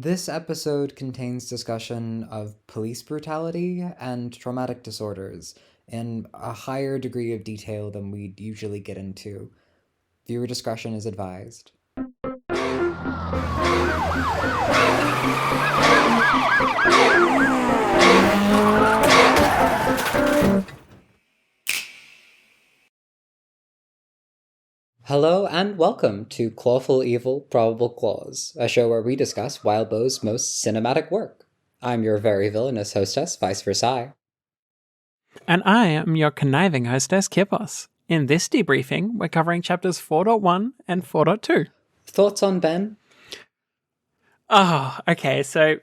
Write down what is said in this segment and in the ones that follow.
This episode contains discussion of police brutality and traumatic disorders in a higher degree of detail than we'd usually get into. Viewer discretion is advised. Hello and welcome to Clawful Evil, Probable Claws, a show where we discuss Wildbow's most cinematic work. I'm your very villainous hostess, Vice Versailles. And I am your conniving hostess, Kippos. In this debriefing, we're covering chapters 4.1 and 4.2. Thoughts on Ben? Oh, okay, so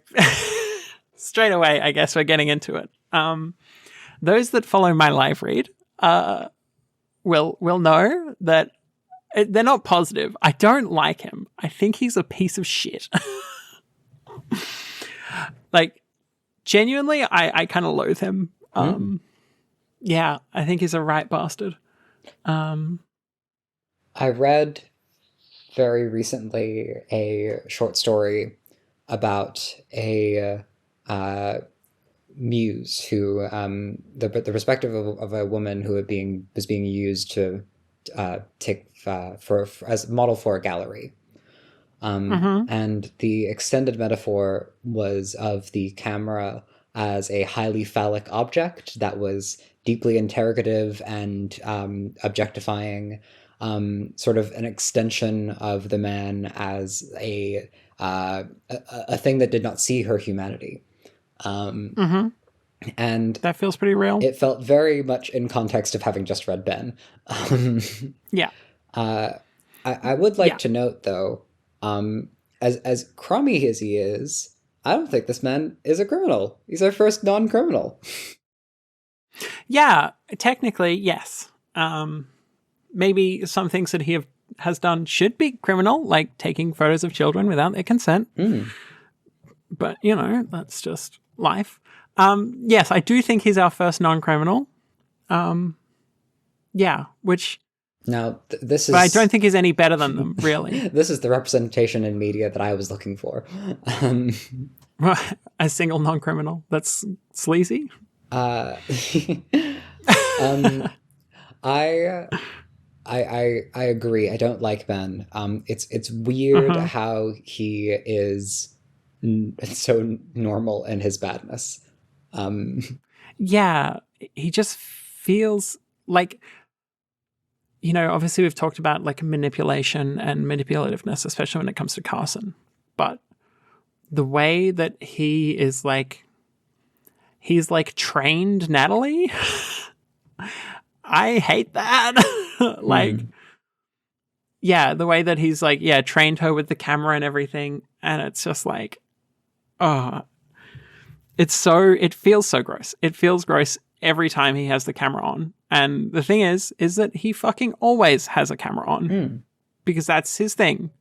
straight away, I guess we're getting into it. Those that follow my live read will know that they're not positive. I don't like him. I think he's a piece of shit. Like, genuinely, I kind of loathe him. Yeah, I think he's a right bastard. I read very recently a short story about a muse who, the perspective of a woman who was being used to take as a model for a gallery. And the extended metaphor was of the camera as a highly phallic object that was deeply interrogative and objectifying, sort of an extension of the man as a thing that did not see her humanity. And that feels pretty real. It felt very much in context of having just read Ben. Yeah. I would like to note, though, as crummy as he is, I don't think this man is a criminal. He's our first non-criminal. Yeah, technically, yes. Maybe some things that he has done should be criminal, like taking photos of children without their consent. But, that's just life. Yes, I do think he's our first non-criminal. Yeah, which... Now, this is... But I don't think he's any better than them, really. This is the representation in media that I was looking for. A single non-criminal. That's sleazy. I agree. I don't like Ben. It's weird how he is so normal in his badness. Yeah, he just feels like, obviously we've talked about like manipulation and manipulativeness, especially when it comes to Carson. But the way that he's like trained Natalie, I hate that. Yeah, the way that he's like, trained her with the camera and everything. And it's just like, it feels so gross. It feels gross every time he has the camera on. And the thing is that he fucking always has a camera on because that's his thing.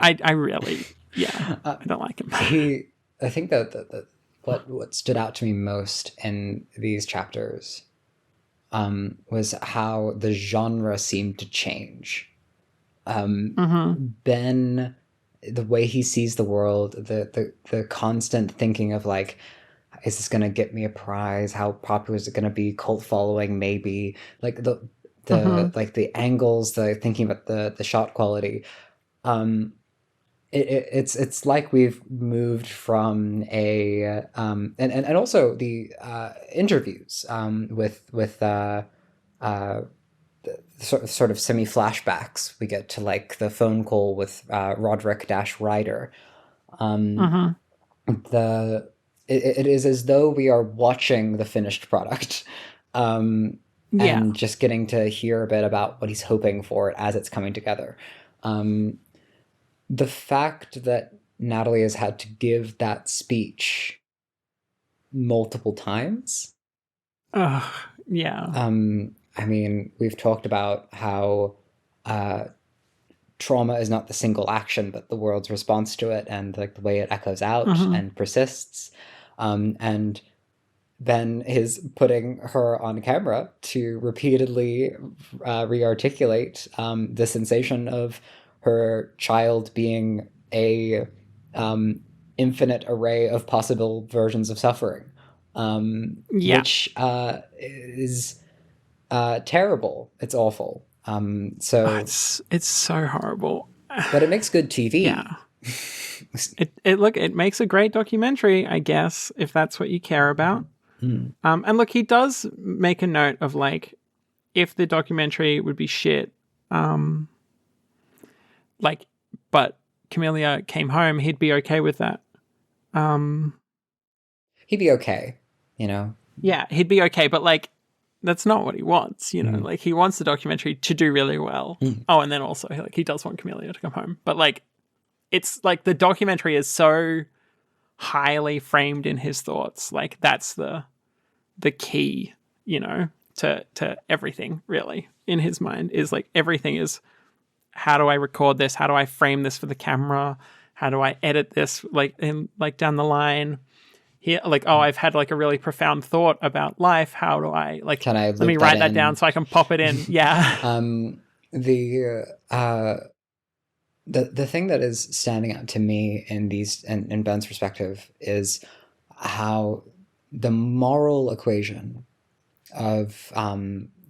I really, I don't like him. I think that what stood out to me most in these chapters was how the genre seemed to change. Ben, the way he sees the world, the constant thinking of like, is this going to get me a prize? How popular is it going to be? Cult following, maybe. Like like the angles, the thinking about the shot quality. It's like we've moved from a and also the interviews with sort of semi flashbacks. We get to like the phone call with Roderick Ryder. It is as though we are watching the finished product, and just getting to hear a bit about what he's hoping for it as it's coming together. The fact that Natalie has had to give that speech multiple times. Yeah. I mean, we've talked about how trauma is not the single action, but the world's response to it, and like the way it echoes out and persists. And Ben is putting her on camera to repeatedly re-articulate the sensation of her child being a infinite array of possible versions of suffering, which is terrible. It's awful. It's so horrible. But it makes good TV. Yeah. It makes a great documentary, I guess, if that's what you care about. And look, he does make a note of like, if the documentary would be shit, like, but Camellia came home, he'd be okay with that. He'd be okay, you know? Yeah, he'd be okay, but like, that's not what he wants, you know? Like, he wants the documentary to do really well. Oh, and then also, like, he does want Camellia to come home. But like, it's like the documentary is so highly framed in his thoughts. Like, that's the key, you know, to everything, really, in his mind, is like, everything is, how do I record this? How do I frame this for the camera? How do I edit this, like, in like down the line? Here, like, oh, I've had like a really profound thought about life. How do I, like, let me write that down so I can pop it in. Yeah. The thing that is standing out to me in these, in Ben's perspective, is how the moral equation of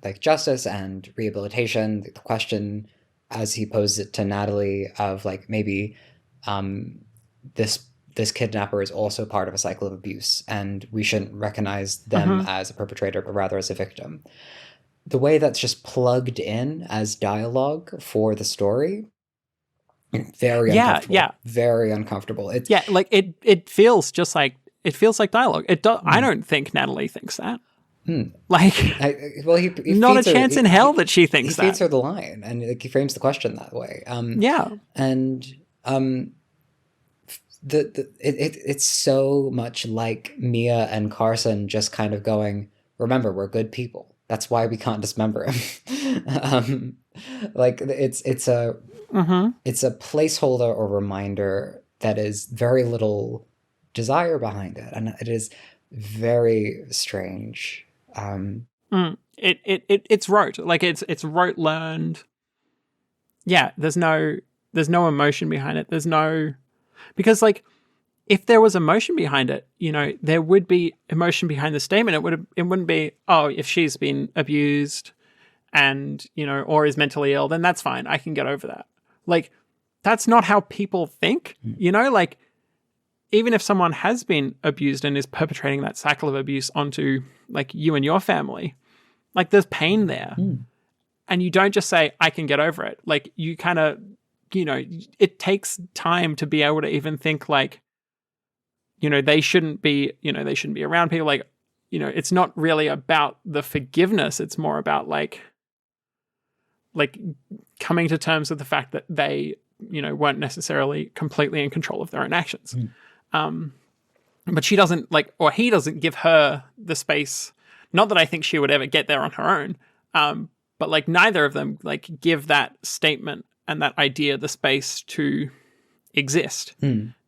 like justice and rehabilitation, the question as he posed it to Natalie of like, maybe this kidnapper is also part of a cycle of abuse, and we shouldn't recognize them as a perpetrator, but rather as a victim. The way that's just plugged in as dialogue for the story, very uncomfortable. Yeah. Very uncomfortable. It's like it feels just like, it feels like dialogue. It does. I don't think Natalie thinks that. Like, he not a chance in hell that she thinks that. He feeds her the line, and like, he frames the question that way. It's so much like Mia and Carson just kind of going, remember, we're good people. That's why we can't dismember him. Like, it's a placeholder or reminder that is very little desire behind it, and it is very strange. It's rote, like it's rote learned. Yeah, there's no emotion behind it. There's no, because like, if there was emotion behind it, you know, there would be emotion behind the statement. It wouldn't be, oh, if she's been abused and, you know, or is mentally ill, then that's fine. I can get over that. Like, that's not how people think, you know, like, even if someone has been abused and is perpetrating that cycle of abuse onto like you and your family, like, there's pain there. And you don't just say, I can get over it. Like, you kind of, you know, it takes time to be able to even think like, you know, they shouldn't be around people. Like, you know, it's not really about the forgiveness. It's more about like coming to terms with the fact that they, you know, weren't necessarily completely in control of their own actions. But she doesn't like, or he doesn't give her the space. Not that I think she would ever get there on her own. But like, neither of them like give that statement and that idea the space to exist.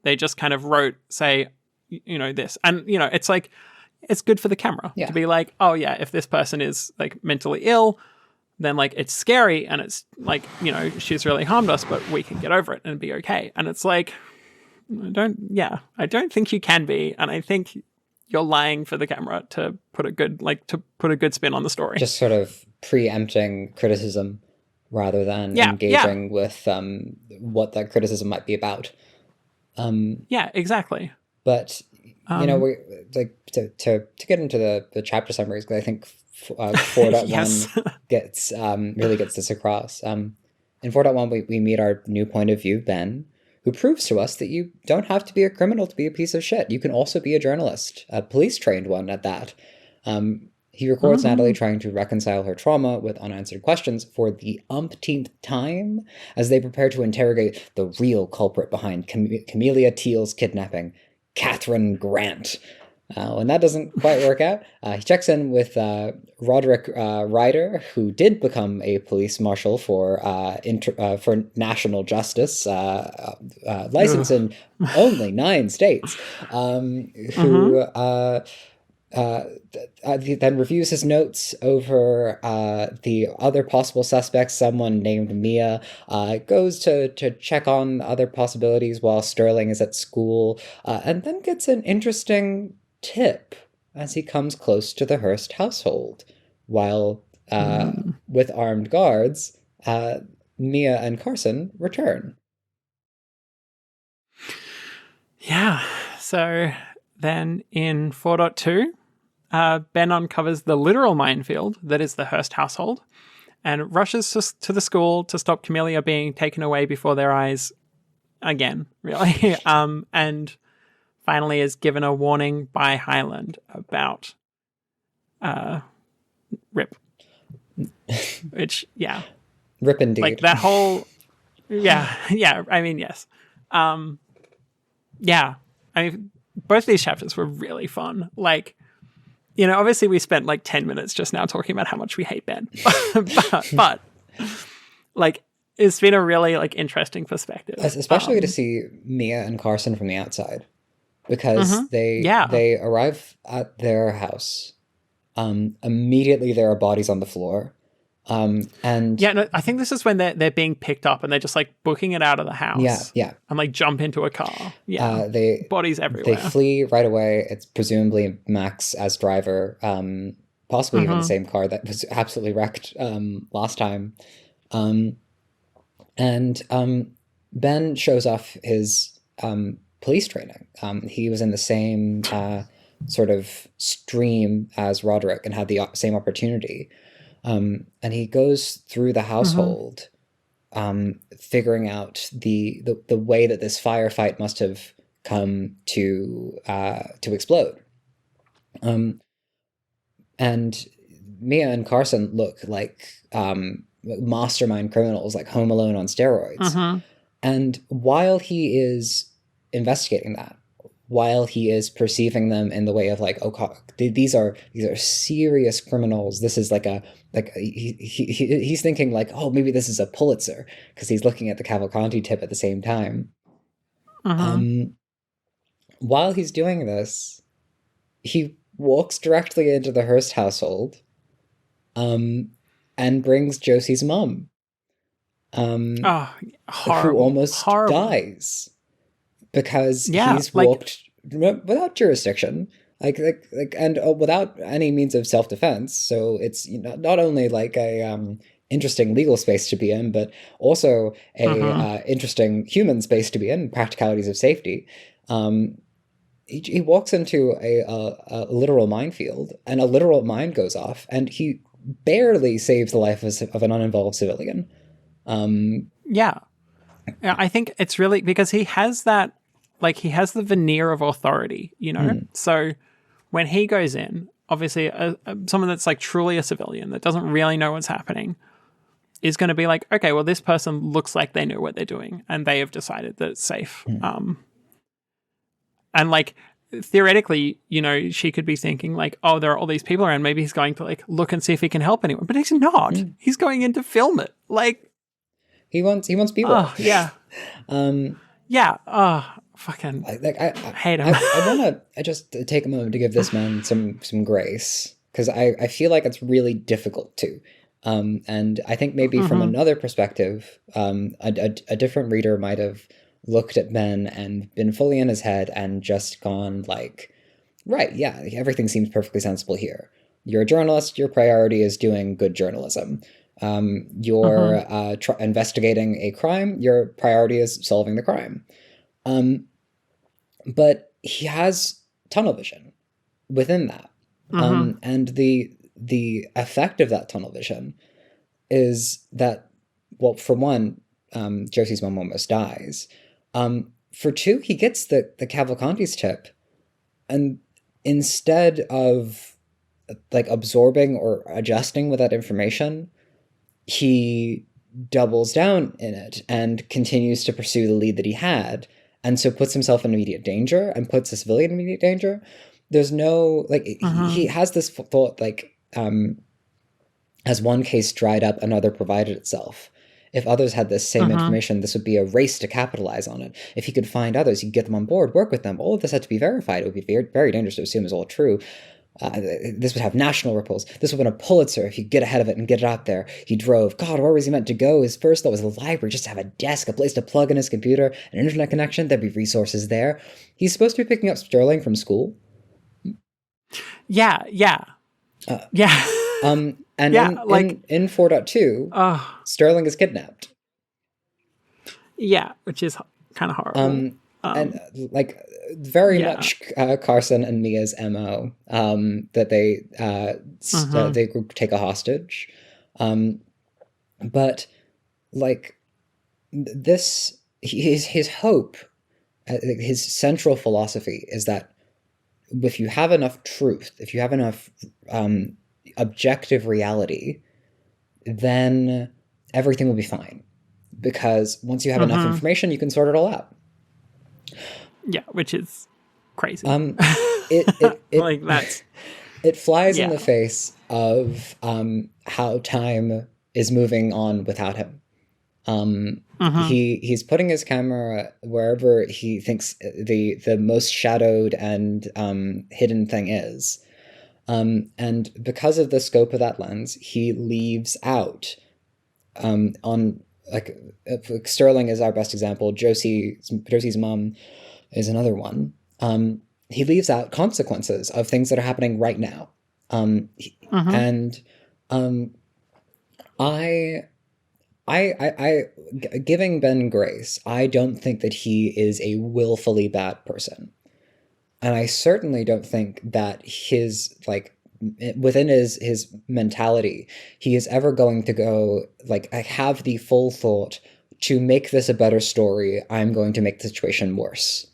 They just kind of say, you know, this. And, you know, it's like, it's good for the camera to be like, oh yeah, if this person is like mentally ill, then like, it's scary, and it's like, you know, she's really harmed us, but we can get over it and be okay. And it's like, I don't think you can be. And I think you're lying for the camera to put a good spin on the story. Just sort of preempting criticism rather than engaging with what that criticism might be about. Yeah, exactly. But you know, we like to get into the chapter summaries, because I think 4.1 gets really gets this across. In 4.1, we meet our new point of view, Ben, who proves to us that you don't have to be a criminal to be a piece of shit. You can also be a journalist, a police-trained one at that. He records Natalie trying to reconcile her trauma with unanswered questions for the umpteenth time as they prepare to interrogate the real culprit behind Camellia Teal's kidnapping, Catherine Grant. When that doesn't quite work out, he checks in with Roderick Ryder, who did become a police marshal for national justice, licensed in only 9 states, who then reviews his notes over the other possible suspects, someone named Mia, goes to check on other possibilities while Sterling is at school, and then gets an interesting tip as he comes close to the Hearst household. While with armed guards, Mia and Carson return. Yeah, so then in 4.2, Ben uncovers the literal minefield that is the Hearst household and rushes to the school to stop Camellia being taken away before their eyes again, really. And finally is given a warning by Highland about Rip. Which, yeah. Rip indeed. Like that whole... Yeah, I mean, yes. Yeah, I mean, both these chapters were really fun. Like, you know, obviously we spent like 10 minutes just now talking about how much we hate Ben. but like, it's been a really like interesting perspective. Especially to see Mia and Carson from the outside. Because they arrive at their house. Immediately there are bodies on the floor. And yeah, no, I think this is when they're being picked up and they're just like booking it out of the house. Yeah. And like jump into a car. Yeah. Bodies everywhere. They flee right away. It's presumably Max as driver, possibly even the same car that was absolutely wrecked last time. And Ben shows off his police training. He was in the same sort of stream as Roderick and had the same opportunity. And he goes through the household, figuring out the way that this firefight must have come to explode. And Mia and Carson look like mastermind criminals, like Home Alone on steroids. And while he is investigating that, while he is perceiving them in the way of like, oh, these are serious criminals. This is he's thinking like, oh, maybe this is a Pulitzer, because he's looking at the Cavalcanti tip at the same time. While he's doing this, he walks directly into the Hearst household, and brings Josie's mum, who almost dies. Because he's walked without jurisdiction, and without any means of self-defense. So it's not only like a interesting legal space to be in, but also a interesting human space to be in. Practicalities of safety. He walks into a literal minefield, and a literal mine goes off, and he barely saves the life of an uninvolved civilian. Yeah, I think it's really because he has that. Like, he has the veneer of authority, you know? So when he goes in, obviously, someone that's, like, truly a civilian that doesn't really know what's happening is going to be like, okay, well, this person looks like they know what they're doing, and they have decided that it's safe. And, like, theoretically, you know, she could be thinking, like, oh, there are all these people around. Maybe he's going to, like, look and see if he can help anyone. But he's not. He's going in to film it. Like... He wants people. Oh, yeah. Yeah. Oh, fucking I hate him. I want to just take a moment to give this man some grace, because I feel like it's really difficult to. And I think maybe from another perspective, a different reader might have looked at Ben and been fully in his head and just gone like, right, yeah, everything seems perfectly sensible here. You're a journalist. Your priority is doing good journalism. You're investigating a crime. Your priority is solving the crime. But he has tunnel vision within that. And the effect of that tunnel vision is that, well, for one, Josie's mom almost dies. For two, he gets the Cavalcanti's tip, and instead of like absorbing or adjusting with that information, he doubles down in it and continues to pursue the lead that he had, and so puts himself in immediate danger and puts a civilian in immediate danger. There's no, like, he has this thought, like, as one case dried up, another provided itself. If others had this same information, this would be a race to capitalize on it. If he could find others, he'd get them on board, work with them. All of this had to be verified. It would be very, very dangerous to assume is all true. This would have national ripples. This would win a Pulitzer if you get ahead of it and get it out there. He drove. God, where was he meant to go? His first thought was the library, just to have a desk, a place to plug in his computer, an internet connection. There'd be resources there. He's supposed to be picking up Sterling from school. Yeah. And yeah, in 4.2, Sterling is kidnapped. Yeah, which is kind of horrible. And like very much Carson and Mia's MO, that they take a hostage, but like this, his hope, his central philosophy is that if you have enough truth, if you have enough objective reality, then everything will be fine, because once you have enough information, you can sort it all out. Yeah, which is crazy. It flies in the face of how time is moving on without him. He's putting his camera wherever he thinks the most shadowed and hidden thing is, and because of the scope of that lens, he leaves out on like Sterling is our best example. Josie's mom is another one. He leaves out consequences of things that are happening right now. And I giving Ben grace, I don't think that he is a willfully bad person. And I certainly don't think that his, like, within his mentality, he is ever going to go, like, I have the full thought, to make this a better story, I'm going to make the situation worse.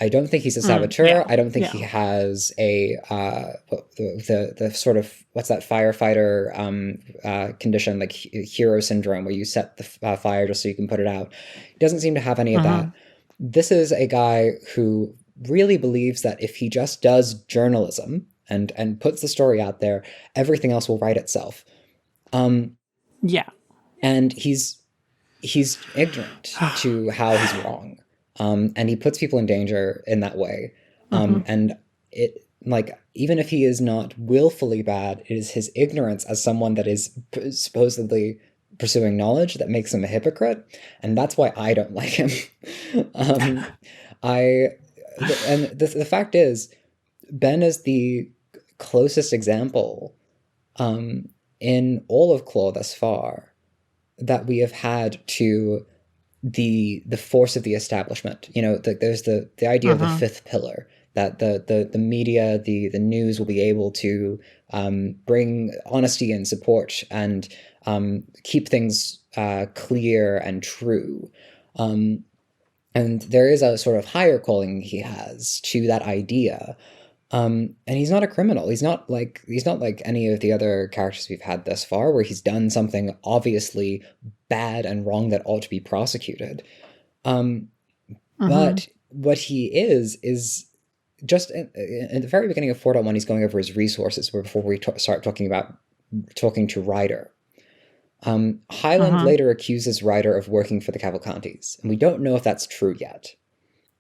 I don't think he's a saboteur. I don't think he has a the sort of, what's that firefighter condition, like hero syndrome, where you set the fire just so you can put it out. He doesn't seem to have any of that. This is a guy who really believes that if he just does journalism and puts the story out there, everything else will write itself. And he's ignorant to how he's wrong. And he puts people in danger in that way. And it, like, even if he is not willfully bad, it is his ignorance as someone that is supposedly pursuing knowledge that makes him a hypocrite. And that's why I don't like him. The fact is, Ben is the closest example in all of Claw thus far that we have had to the force of the establishment. You know, there's the idea of the fifth pillar, that the media, the news will be able to bring honesty and support and keep things clear and true. And there is a sort of higher calling he has to that idea. And he's not a criminal. He's not like any of the other characters we've had thus far, where he's done something obviously bad and wrong that ought to be prosecuted. But what he is just in the very beginning of 4.1, he's going over his resources before we start talking to Ryder. Highland later accuses Ryder of working for the Cavalcantes, and we don't know if that's true yet.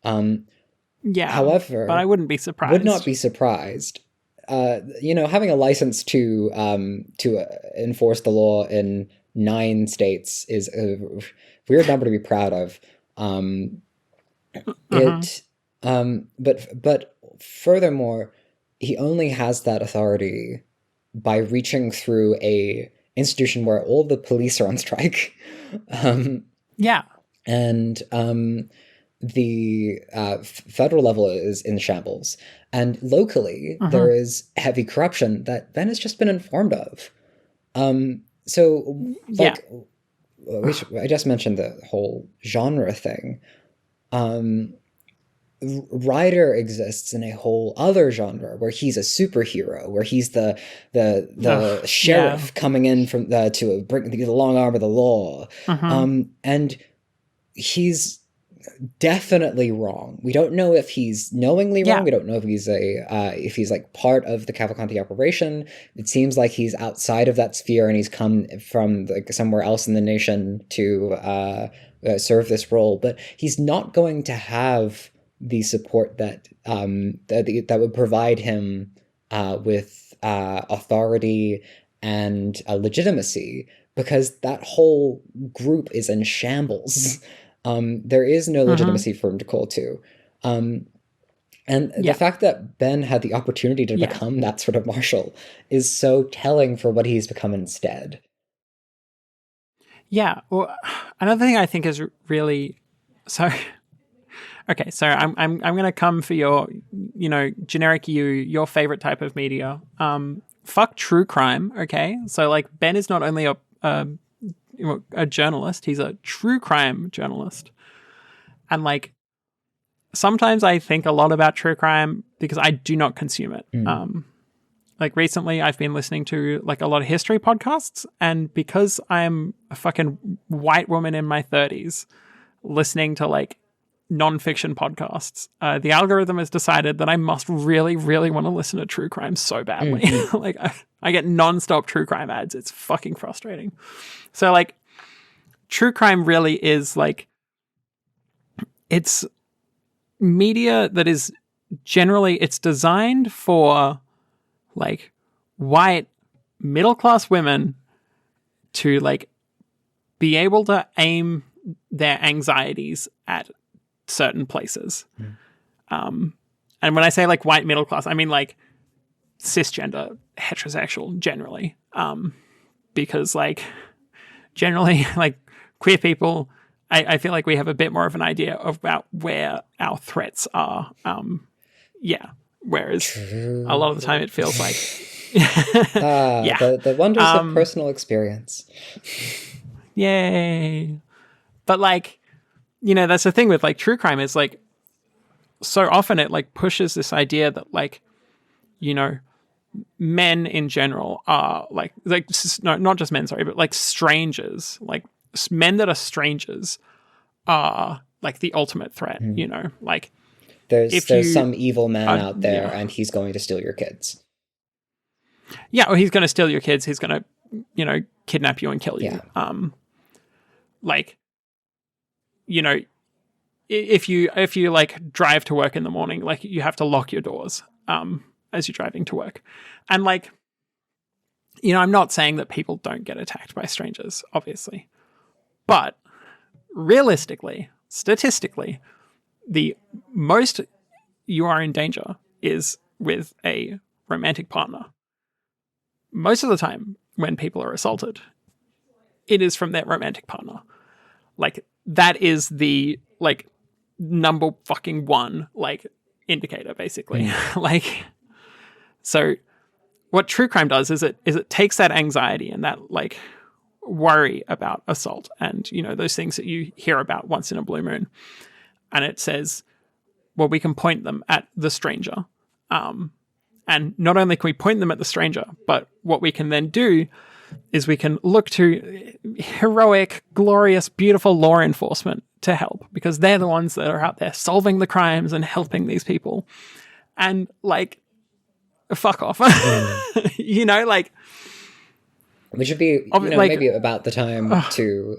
However, but I wouldn't be surprised. Would not be surprised. Having a license to enforce the law in 9 states is a weird number to be proud of. But furthermore, he only has that authority by reaching through a institution where all the police are on strike. The federal level is in shambles, and locally there is heavy corruption that Ben has just been informed of. I just mentioned the whole genre thing. Ryder exists in a whole other genre where he's a superhero, where he's the sheriff coming in from to bring the long arm of the law, and he's definitely wrong. We don't know if he's knowingly wrong. We don't know if he's if he's like part of the Cavalcanti operation. It seems like he's outside of that sphere and he's come from like somewhere else in the nation to serve this role. But he's not going to have the support that would provide him with authority and legitimacy, because that whole group is in shambles. There is no legitimacy for him to call to. And the fact that Ben had the opportunity to become that sort of marshal is so telling for what he's become instead. Yeah. Well, another thing I think is really so. Okay, so I'm going to come for your, generic your favorite type of media. Fuck true crime. Okay, so like Ben is not only a journalist, he's a true crime journalist, and like sometimes I think a lot about true crime because I do not consume it. Like recently I've been listening to like a lot of history podcasts, and because I'm a fucking white woman in my 30s listening to like non-fiction podcasts, the algorithm has decided that I must really, really want to listen to true crime so badly. Like I get non-stop true crime ads. It's fucking frustrating. So like true crime really is like, it's media that is generally, it's designed for like white middle-class women to like be able to aim their anxieties at certain places. And when I say like white middle class, I mean like cisgender heterosexual generally, because like generally like queer people, I feel like we have a bit more of an idea about where our threats are. Whereas True. a lot of the time it feels like the wonders of personal experience. Yay. But like, that's the thing with like true crime is like so often it like pushes this idea that like, men in general are like no, not just men, sorry, but like strangers, like men that are strangers are like the ultimate threat, like there's some evil man out there and he's going to steal your kids. Yeah. Or he's going to steal your kids. He's going to, kidnap you and kill you. Yeah. Like, if you like drive to work in the morning, like you have to lock your doors as you're driving to work. And like, I'm not saying that people don't get attacked by strangers, obviously. But realistically, statistically, the most you are in danger is with a romantic partner. Most of the time when people are assaulted, it is from their romantic partner. Like that is the like number fucking one like indicator basically. Like, so what true crime does is it takes that anxiety and that like worry about assault and those things that you hear about once in a blue moon, and it says, well, we can point them at the stranger, and not only can we point them at the stranger, but what we can then do is we can look to heroic, glorious, beautiful law enforcement to help, because they're the ones that are out there solving the crimes and helping these people. And like, fuck off. Like, we should be, like, maybe about the time to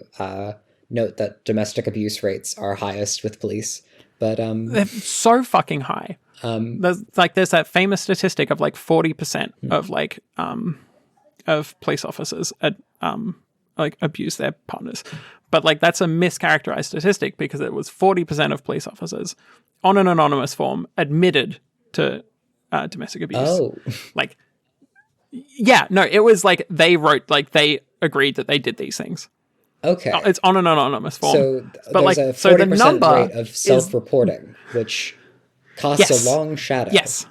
note that domestic abuse rates are highest with police, but they're so fucking high. There's that famous statistic of like 40% of like of police officers like abuse their partners, but like that's a mischaracterized statistic because it was 40% of police officers on an anonymous form admitted to domestic abuse. Oh, like, yeah, no, it was like they wrote, like they agreed that they did these things. Okay, it's on an anonymous form. So but there's a 40% rate of self-reporting, which casts a long shadow. Yes.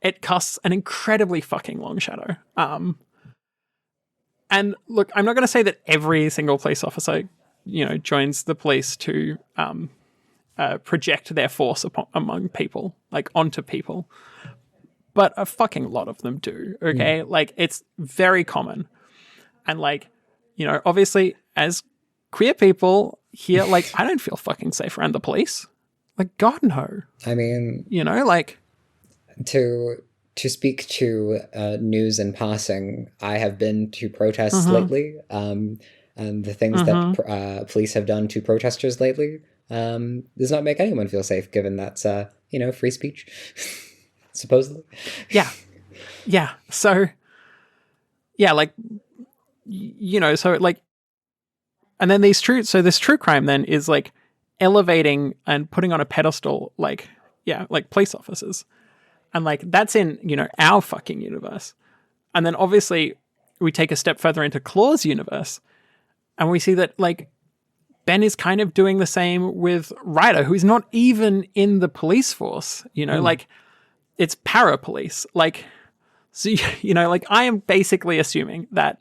It casts an incredibly fucking long shadow. And look, I'm not going to say that every single police officer, joins the police to project their force among people, like onto people. But a fucking lot of them do, okay? Like, it's very common. And like, obviously, as queer people here, like, I don't feel fucking safe around the police. Like, God, no. I mean... like... To speak to news in passing, I have been to protests lately, and the things that police have done to protesters lately does not make anyone feel safe, given that's, free speech. supposedly. Yeah. So, yeah, like, so like, and then this true crime then is like elevating and putting on a pedestal, like, like police officers. And like, that's in, our fucking universe. And then obviously we take a step further into Claw's universe and we see that like Ben is kind of doing the same with Ryder, who's not even in the police force, like it's para-police. Like, so, like I am basically assuming that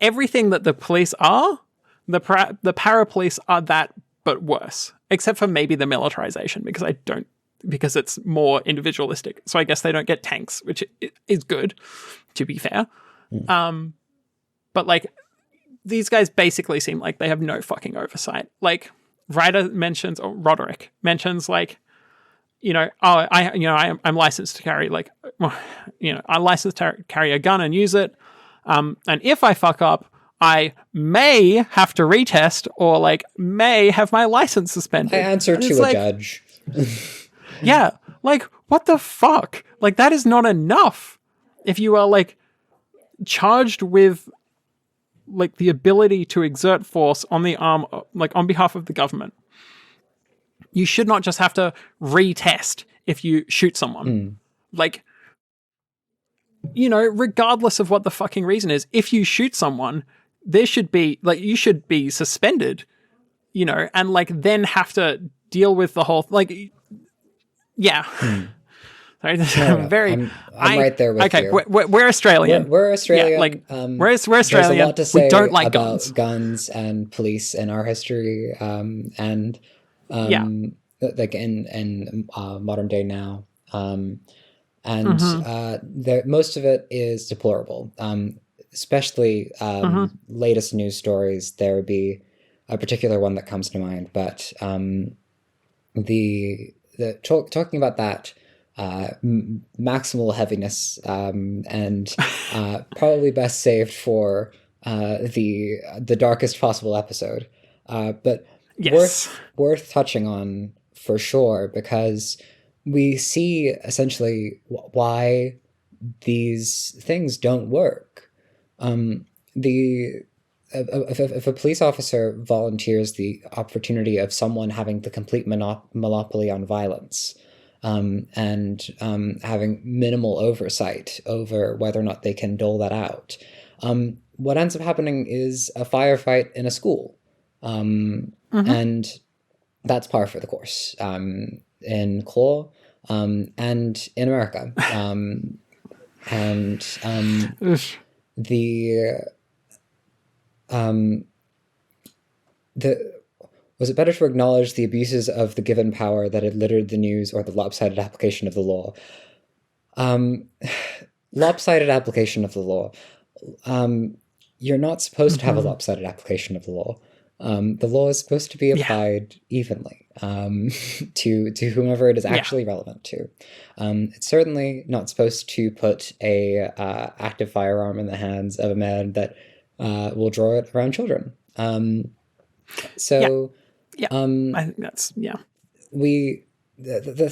everything that the police are, the para-police are that, but worse, except for maybe the militarization, because it's more individualistic. So I guess they don't get tanks, which is good, to be fair. But like, these guys basically seem like they have no fucking oversight. Like Roderick mentions like, I'm licensed to carry like, I'm licensed to carry a gun and use it. And if I fuck up, I may have to retest or like may have my license suspended. I answer to a judge. Yeah. Like, what the fuck? Like, that is not enough. If you are like charged with like the ability to exert force on the arm, like on behalf of the government, you should not just have to retest if you shoot someone. Like, regardless of what the fucking reason is, if you shoot someone, there should be like, you should be suspended, and like then have to deal with the whole, like, yeah. Sorry, I'm right there with you. Okay, we're Australian. We're Australian. Yeah, like, we're Australian. There's a lot to say we don't like about guns and police in our history, like in modern day now. Most of it is deplorable. Especially latest news stories. There would be a particular one that comes to mind, but talking about that maximal heaviness and probably best saved for the darkest possible episode, but yes. worth touching on for sure, because we see essentially why these things don't work. If a police officer volunteers the opportunity of someone having the complete monopoly on violence, and having minimal oversight over whether or not they can dole that out, what ends up happening is a firefight in a school, and that's par for the course in Claw, and in America, was it better to acknowledge the abuses of the given power that had littered the news, or the lopsided application of the law? Lopsided application of the law. You're not supposed to have a lopsided application of the law. The law is supposed to be applied evenly to whomever it is actually relevant to. It's certainly not supposed to put a active firearm in the hands of a man that will draw it around children. I think that's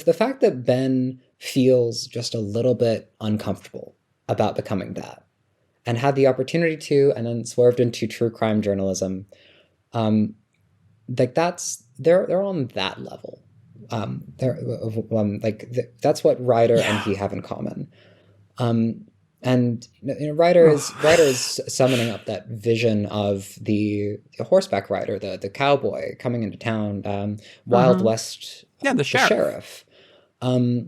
the fact that Ben feels just a little bit uncomfortable about becoming that, and had the opportunity to, and then swerved into true crime journalism, like they're on that level. That's what Ryder and he have in common. And Ryder is summoning up that vision of the horseback rider, the cowboy coming into town, Wild West, the sheriff. I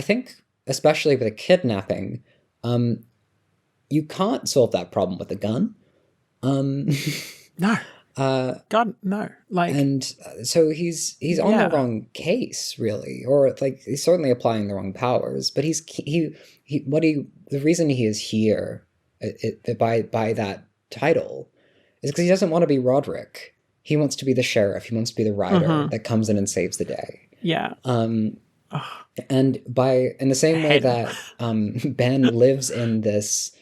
think especially with a kidnapping, you can't solve that problem with a gun. No. God, no. Like, and so he's on the wrong case, really, or like he's certainly applying the wrong powers. But the reason he is here by that title is because he doesn't want to be Roderick. He wants to be the sheriff. He wants to be the rider that comes in and saves the day. Yeah. And in the same way that Ben lives in this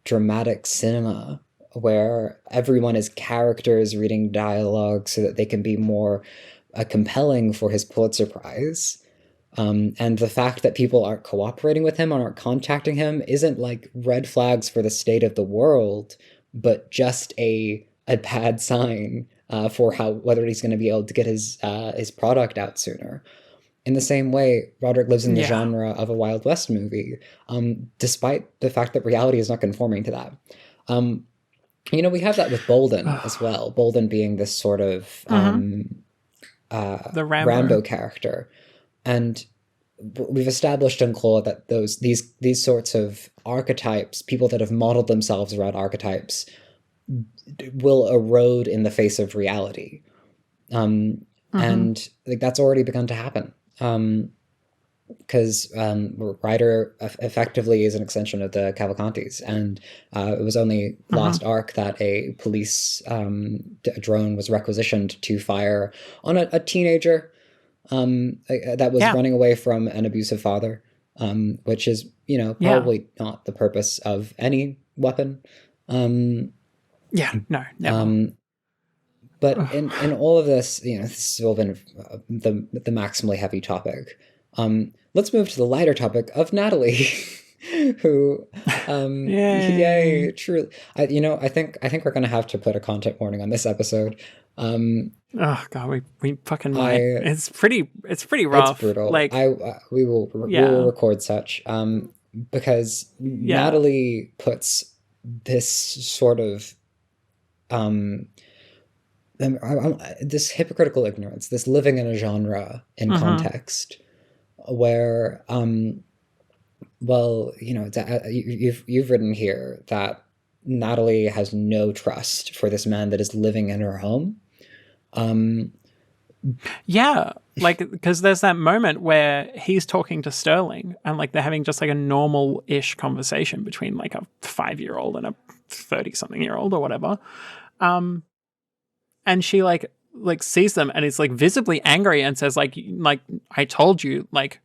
dramatic cinema where everyone is characters reading dialogue so that they can be more compelling for his Pulitzer Prize. And the fact that people aren't cooperating with him or aren't contacting him isn't like red flags for the state of the world, but just a bad sign for whether he's going to be able to get his product out sooner. In the same way, Roderick lives in the genre of a Wild West movie, despite the fact that reality is not conforming to that. We have that with Bolden as well. Bolden being this sort of the Rambo character. And we've established in Claw that these sorts of archetypes, people that have modeled themselves around archetypes, will erode in the face of reality. And like that's already begun to happen. Because Ryder effectively is an extension of the Cavalcantis, and it was only last arc that a police drone was requisitioned to fire on a teenager that was running away from an abusive father, which is probably not the purpose of any weapon. No, never. But in all of this, this has all been the maximally heavy topic. Let's move to the lighter topic of Natalie, who, yay, truly, I think we're gonna have to put a content warning on this episode. Oh god, we fucking might. It's pretty rough. It's brutal. Like we will record such because Natalie puts this sort of this hypocritical ignorance, this living in a genre in context, where you've written here that Natalie has no trust for this man that is living in her home. Because there's that moment where he's talking to Sterling and like they're having just like a normal-ish conversation between like a 5-year-old and a 30-something-year-old or whatever. And she like sees them and is like visibly angry and says like I told you, like,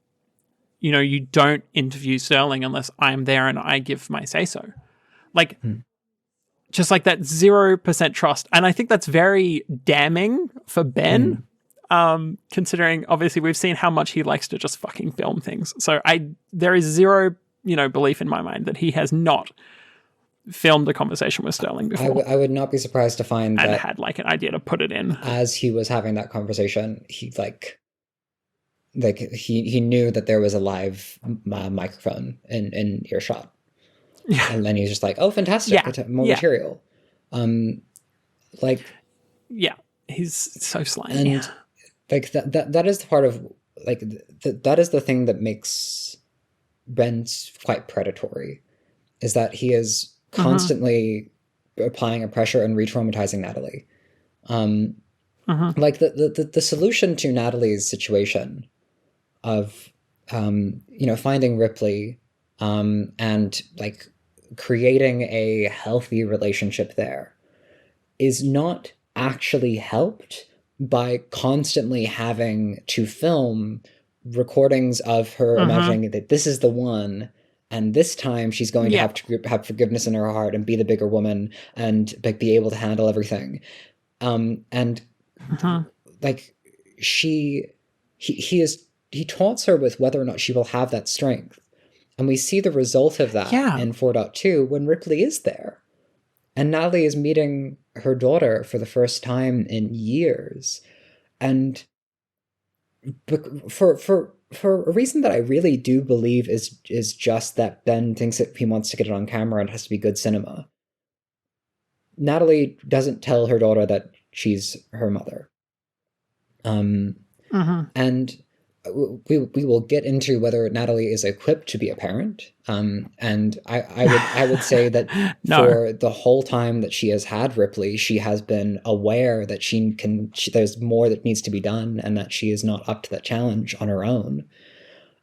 you don't interview Sterling unless I'm there and I give my say-so. Like, just like that 0% trust. And I think that's very damning for Ben, considering obviously we've seen how much he likes to just fucking film things. So there is zero, belief in my mind that he has not filmed a conversation with Sterling before. I would not be surprised to find and that had like an idea to put it in. As he was having that conversation, he he knew that there was a live microphone in earshot. Yeah. And then he's just like, oh, fantastic, more material. He's so slimy. And like that is the part of like that is the thing that makes Ben quite predatory, is that he is constantly applying a pressure and re-traumatizing Natalie. Like the solution to Natalie's situation of finding Ripley and like creating a healthy relationship there is not actually helped by constantly having to film recordings of her imagining that this is the one, and this time she's going to have forgiveness in her heart and be the bigger woman and like be able to handle everything. Like he taunts her with whether or not she will have that strength. And we see the result of that in 4.2 when Ripley is there. And Natalie is meeting her daughter for the first time in years. And for a reason that I really do believe is just that Ben thinks that he wants to get it on camera and it has to be good cinema. Natalie doesn't tell her daughter that she's her mother. And we will get into whether Natalie is equipped to be a parent. And I would say that for the whole time that she has had Ripley, she has been aware that there's more that needs to be done and that she is not up to that challenge on her own.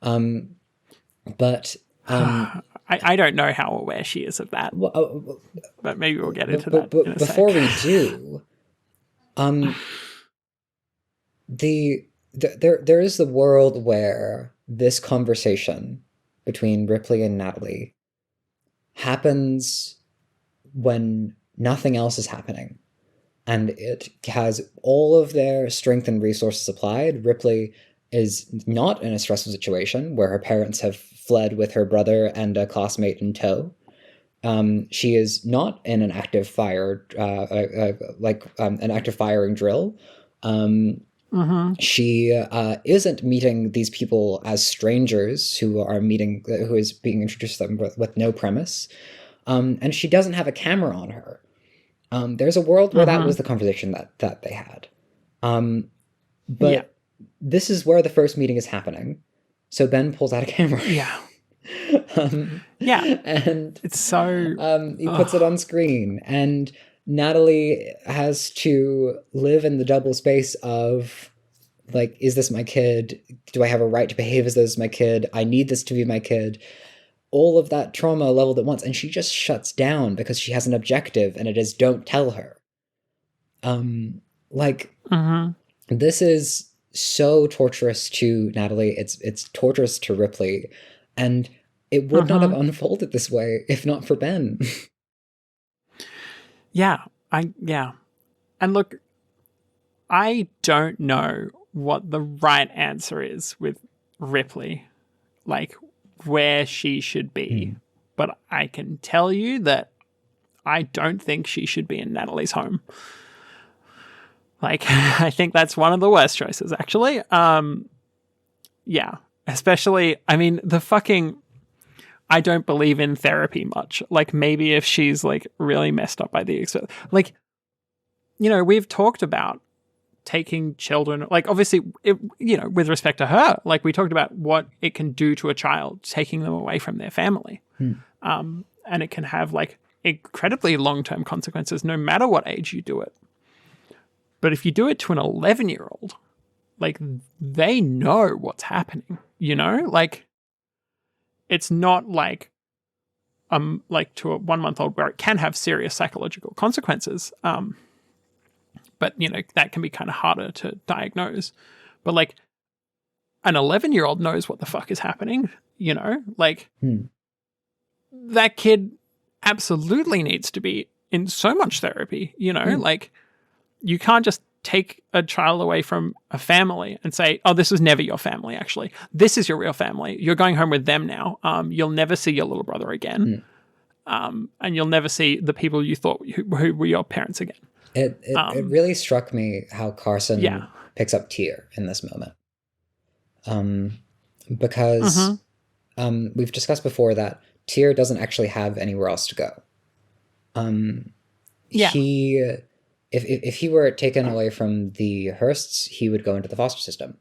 But I don't know how aware she is of that. But maybe we'll get into that. But before we do, there is the world where this conversation between Ripley and Natalie happens when nothing else is happening. and it has all of their strength and resources applied. Ripley is not in a stressful situation where her parents have fled with her brother and a classmate in tow. She is not in an active an active firing drill. She isn't meeting these people as strangers who is being introduced to them with no premise. And she doesn't have a camera on her. There's a world where that was the conversation that they had. But this is where the first meeting is happening. So Ben pulls out a camera. Yeah. And it's so... he puts it on screen. And Natalie has to live in the double space of, like, is this my kid? Do I have a right to behave as though this is my kid? I need this to be my kid. All of that trauma leveled at once, and she just shuts down because she has an objective, and it is don't tell her. This is so torturous to Natalie. It's torturous to Ripley, and it would not have unfolded this way if not for Ben. And look, I don't know what the right answer is with Ripley, like where she should be. But I can tell you that I don't think she should be in Natalie's home. Like, I think that's one of the worst choices, actually. Especially, I mean, I don't believe in therapy much. Like, maybe if she's, like, really messed up by the... Like, you know, we've talked about taking children... Like, obviously, with respect to her, like, we talked about what it can do to a child, taking them away from their family. And it can have, like, incredibly long-term consequences, no matter what age you do it. But if you do it to an 11-year-old, like, they know what's happening, you know? Like... It's not like to a 1-month-old where it can have serious psychological consequences. But, you know, that can be kind of harder to diagnose. But, like, an 11-year-old knows what the fuck is happening, you know? Like, that kid absolutely needs to be in so much therapy, you know? Like, you can't just take a child away from a family and say, oh, this was never your family, actually. This is your real family. You're going home with them now. You'll never see your little brother again. And you'll never see the people you thought who were your parents again. It really struck me how Carson picks up Tyr in this moment. Because we've discussed before that Tyr doesn't actually have anywhere else to go. If he were taken away from the Hearsts, he would go into the foster system,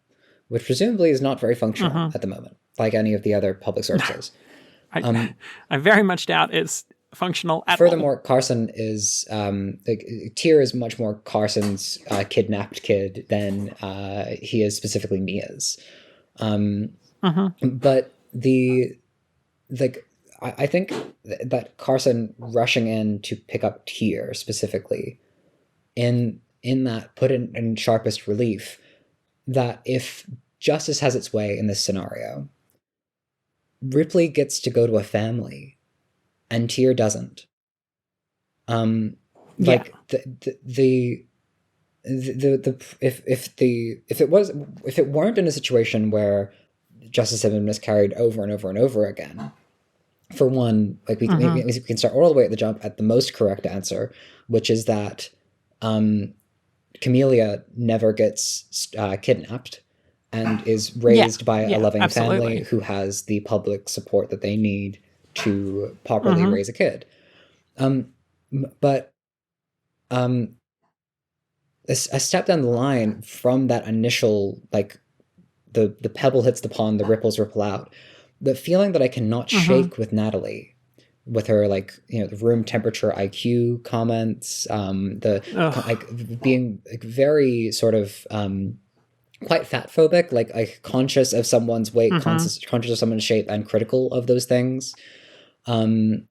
which presumably is not very functional at the moment, like any of the other public services. I very much doubt it's functional at Furthermore, Carson is... Tyr is much more Carson's kidnapped kid than he is specifically Mia's. But I think that Carson rushing in to pick up Tyr specifically... in that put in sharpest relief that if justice has its way in this scenario, Ripley gets to go to a family and Tyr doesn't. If it weren't in a situation where justice had been miscarried over and over and over again, for one, like we can start all the way at the jump at the most correct answer, which is that Camellia never gets kidnapped and is raised by a loving family who has the public support that they need to properly raise a kid. But a step down the line from that initial, like, the pebble hits the pond, the ripples ripple out, the feeling that I cannot shake with Natalie, with her, like, you know, the room temperature IQ comments, being like very sort of quite fat phobic, like conscious of someone's weight, conscious of someone's shape, and critical of those things. And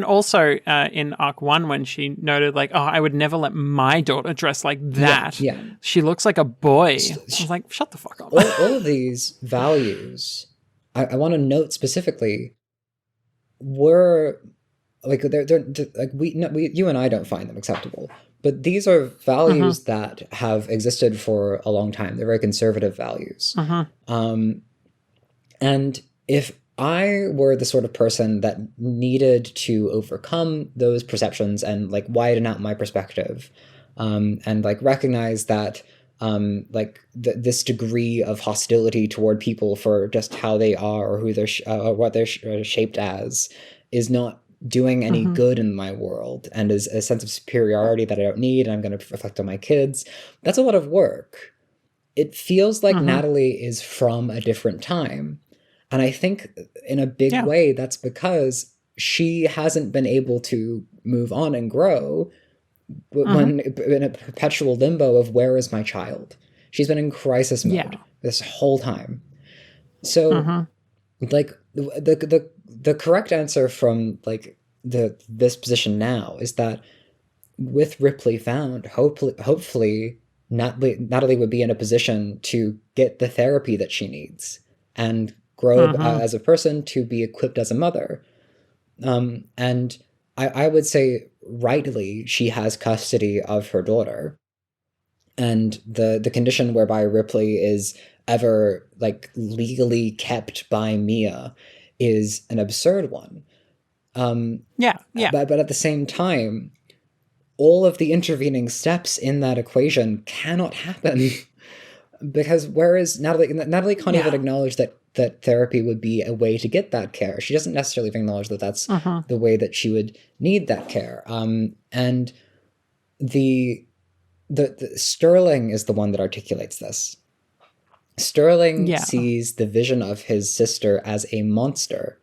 also in Arc 1, when she noted, like, oh, I would never let my daughter dress like that. Yeah. She looks like a boy. I was like, shut the fuck up. all of these values, I want to note specifically, were like they're like you and I don't find them acceptable, But these are values that have existed for a long time. They're very conservative values. And if I were the sort of person that needed to overcome those perceptions and like widen out my perspective, and like recognize that like this degree of hostility toward people for just how they are or who they're what they're shaped as is not doing any good in my world, and is a sense of superiority that I don't need, and I'm going to reflect on my kids. That's a lot of work. It feels like Natalie is from a different time. And I think in a big way, that's because she hasn't been able to move on and grow when in a perpetual limbo of where is my child? She's been in crisis mode this whole time. So like the correct answer from like this position now is that with Ripley found, hopefully Natalie would be in a position to get the therapy that she needs and grow as a person, to be equipped as a mother. And I would say rightly she has custody of her daughter. And the condition whereby Ripley is ever like legally kept by Mia is an absurd one. But at the same time, all of the intervening steps in that equation cannot happen. Because whereas Natalie can't even acknowledge that therapy would be a way to get that care. She doesn't necessarily acknowledge that that's the way that she would need that care. And the Sterling is the one that articulates this. Sterling sees the vision of his sister as a monster,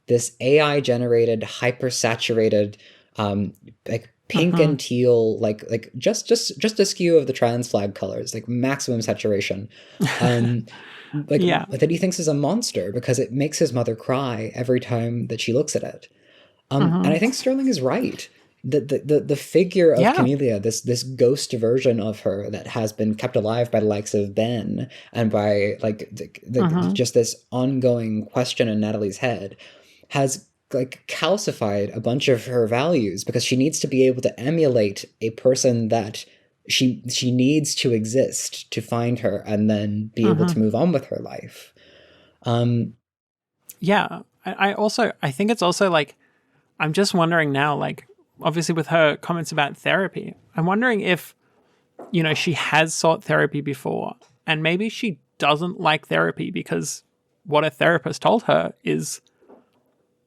this AI-generated, hyper-saturated, like pink and teal, like just a skew of the trans flag colors, like maximum saturation. That he thinks is a monster because it makes his mother cry every time that she looks at it. And I think Sterling is right. The figure of Camellia, this ghost version of her that has been kept alive by the likes of Ben and by like just this ongoing question in Natalie's head, has like calcified a bunch of her values because she needs to be able to emulate a person that she needs to exist to find her and then be able to move on with her life. I think it's also like, I'm just wondering now, like obviously with her comments about therapy, I'm wondering if, you know, she has sought therapy before and maybe she doesn't like therapy because what a therapist told her is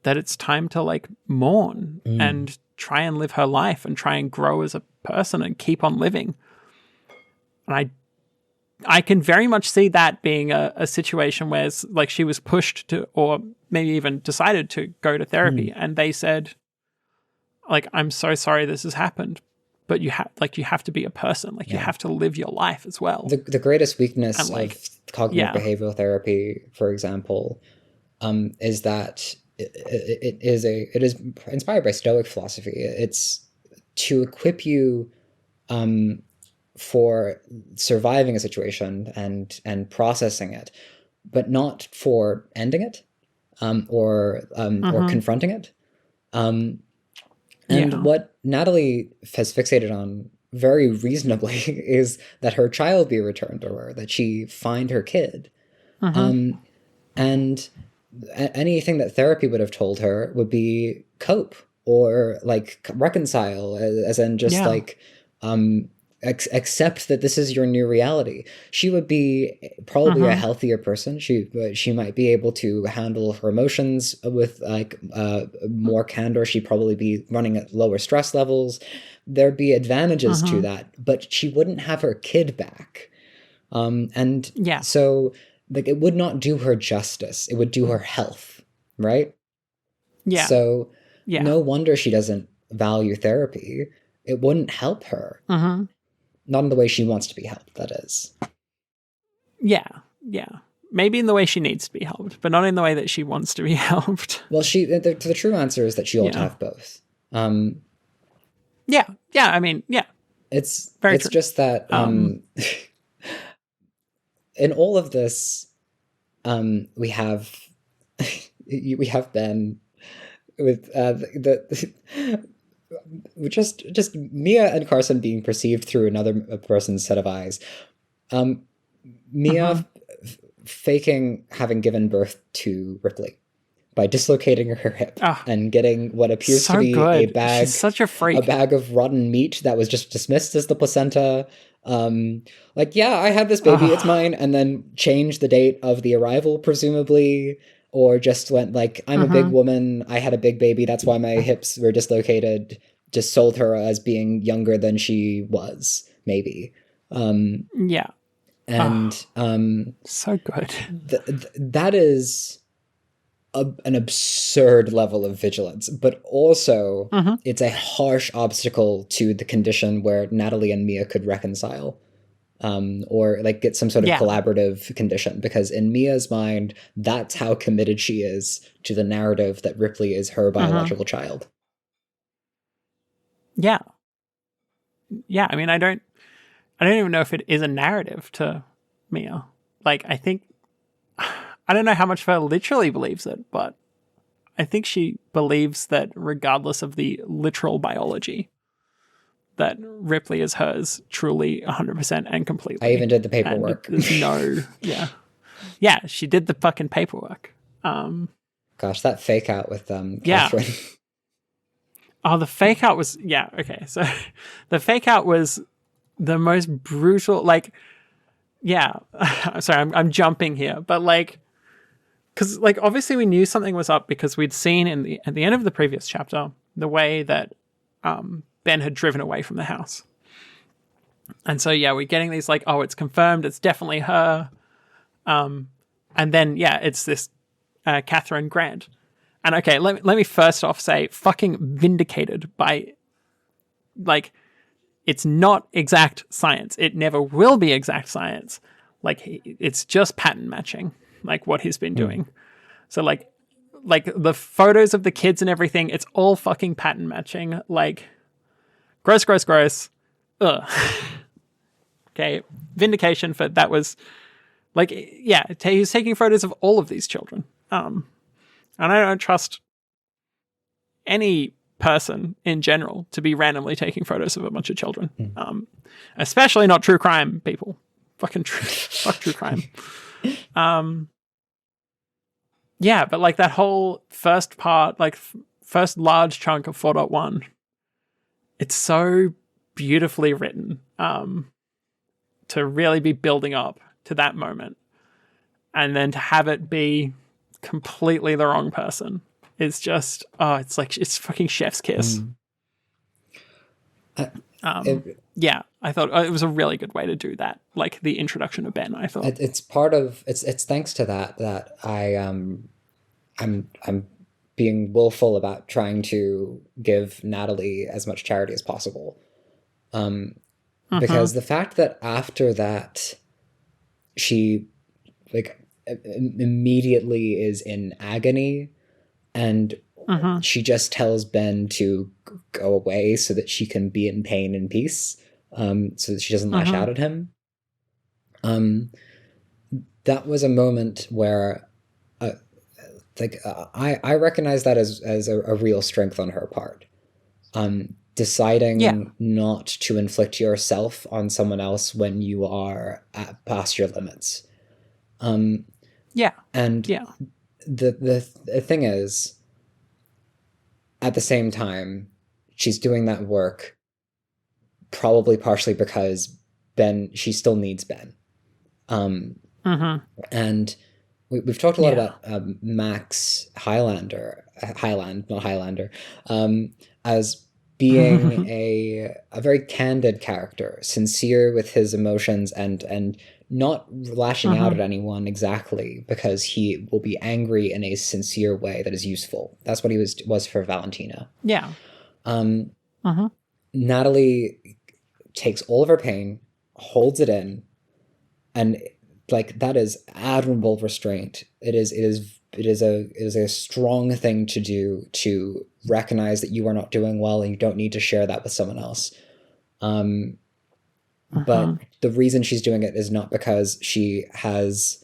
that it's time to like mourn and try and live her life and try and grow as a person and keep on living. And I can very much see that being a situation where like she was pushed to, or maybe even decided to go to therapy, and they said, like, I'm so sorry this has happened, but you have to be a person, like you have to live your life as well. The greatest weakness of cognitive behavioral therapy, for example, is that it is inspired by Stoic philosophy. It's to equip you for surviving a situation and processing it, but not for ending it or confronting it. And what Natalie has fixated on very reasonably is that her child be returned to her, that she find her kid. And anything that therapy would have told her would be cope or like reconcile, as in just like accept that this is your new reality. She would be probably a healthier person. She might be able to handle her emotions with like more candor. She'd probably be running at lower stress levels. There'd be advantages to that, but she wouldn't have her kid back. So like it would not do her justice. It would do her health, right? So no wonder she doesn't value therapy. It wouldn't help her. Not in the way she wants to be helped, that is. Maybe in the way she needs to be helped, but not in the way that she wants to be helped. Well, the true answer is that she ought to have both. I mean, It's very true. Just that in all of this, we have Ben with just Mia and Carson being perceived through another person's set of eyes. Mia faking having given birth to Ripley by dislocating her hip and getting what appears so to be good. a bag, She's such a freak. a bag of rotten meat that was just dismissed as the placenta. Like, yeah, I had this baby, it's mine, and then changed the date of the arrival, presumably, or just went like, I'm a big woman, I had a big baby, that's why my hips were dislocated. Just sold her as being younger than she was, maybe. Yeah. And so good. That is an absurd level of vigilance, but also it's a harsh obstacle to the condition where Natalie and Mia could reconcile, or like get some sort of collaborative condition, because in Mia's mind, that's how committed she is to the narrative that Ripley is her biological child. Yeah. Yeah, I mean, I don't even know if it is a narrative to Mia. Like, I think, I don't know how much of her literally believes it, but I think she believes that regardless of the literal biology, that Ripley is hers truly 100% and completely. I even did the paperwork. And there's yeah, she did the fucking paperwork. Gosh, that fake out with Catherine. Oh, the fake out was, okay. So the fake out was the most brutal, like, sorry, I'm jumping here, but like, because like obviously we knew something was up because we'd seen at the end of the previous chapter the way that Ben had driven away from the house, and so we're getting these like, oh, it's confirmed, it's definitely her, and then it's this Catherine Grant, and okay, let me first off say fucking vindicated by, like, it's not exact science, it never will be exact science, like it's just pattern matching, like what he's been doing. So like the photos of the kids and everything, it's all fucking pattern matching. Like, gross. Ugh. Okay, vindication for that was like, he's taking photos of all of these children. And I don't trust any person in general to be randomly taking photos of a bunch of children. Especially not true crime people. Fuck true crime. But like that whole first part, like first large chunk of 4.1, it's so beautifully written to really be building up to that moment. And then to have it be completely the wrong person is just, it's like, it's fucking chef's kiss. I thought it was a really good way to do that. Like the introduction of Ben, I thought it's part of it's thanks to that I'm being willful about trying to give Natalie as much charity as possible. Because the fact that after that she like immediately is in agony and she just tells Ben to go away so that she can be in pain and peace, so that she doesn't lash out at him. That was a moment where I recognize that as a real strength on her part. Deciding not to inflict yourself on someone else when you are past your limits. The thing is, at the same time, she's doing that work probably partially because she still needs Ben. And we've talked a lot about Max Hyland, not Highlander, as being a very candid character, sincere with his emotions and not lashing out at anyone exactly, because he will be angry in a sincere way that is useful. That's what he was for Valentina. Natalie takes all of her pain, holds it in, and like that is admirable restraint. It is a strong thing to do, to recognize that you are not doing well and you don't need to share that with someone else. But the reason she's doing it is not because she has,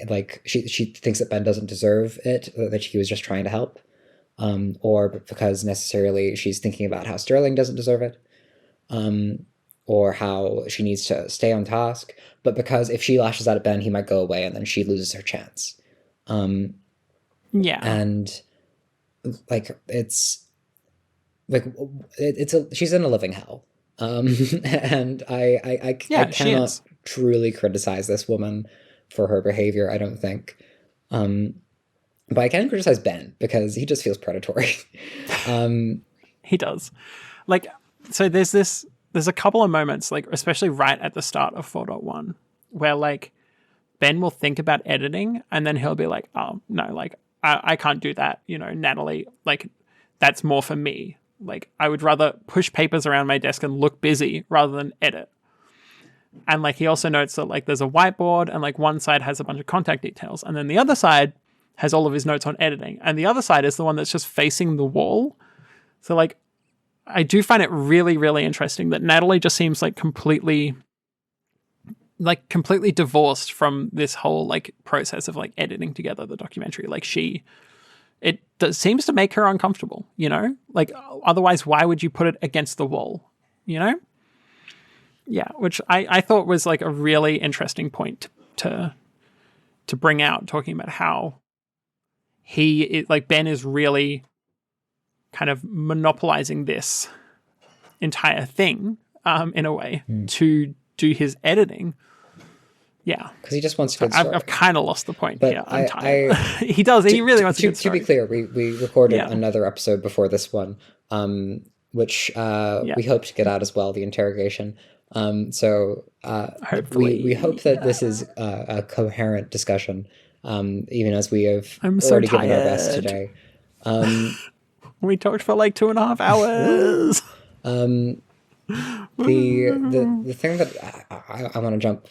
like, she thinks that Ben doesn't deserve it, that he was just trying to help. or because necessarily she's thinking about how Sterling doesn't deserve it, or how she needs to stay on task, but because if she lashes out at Ben, he might go away and then she loses her chance. Yeah. And like it's like she's in a living hell. And I cannot truly criticize this woman for her behavior, I don't think. But I can criticize Ben because he just feels predatory. He does. Like, so there's a couple of moments, like, especially right at the start of 4.1, where, like, Ben will think about editing and then he'll be like, oh, no, like, I can't do that. You know, Natalie, like, that's more for me. Like, I would rather push papers around my desk and look busy rather than edit. And, like, he also notes that, like, there's a whiteboard and, like, one side has a bunch of contact details. And then the other side has all of his notes on editing. And the other side is the one that's just facing the wall. So, like, I do find it really, really interesting that Natalie just seems like completely divorced from this whole, like, process of, like, editing together the documentary. Like, seems to make her uncomfortable, you know? Like, otherwise, why would you put it against the wall, you know? Yeah, which I thought was, like, a really interesting point to bring out, talking about how Ben is really kind of monopolizing this entire thing, in a way, to do his editing. Yeah, because he just wants a good story. I've kind of lost the point. But yeah, I'm tired. He does. He really wants a good story. To be clear, we recorded another episode before this one, which we hope to get out as well, the interrogation. So hopefully we hope that this is a coherent discussion, even as we have already given our best today. We talked for like 2.5 hours. The thing that I want to jump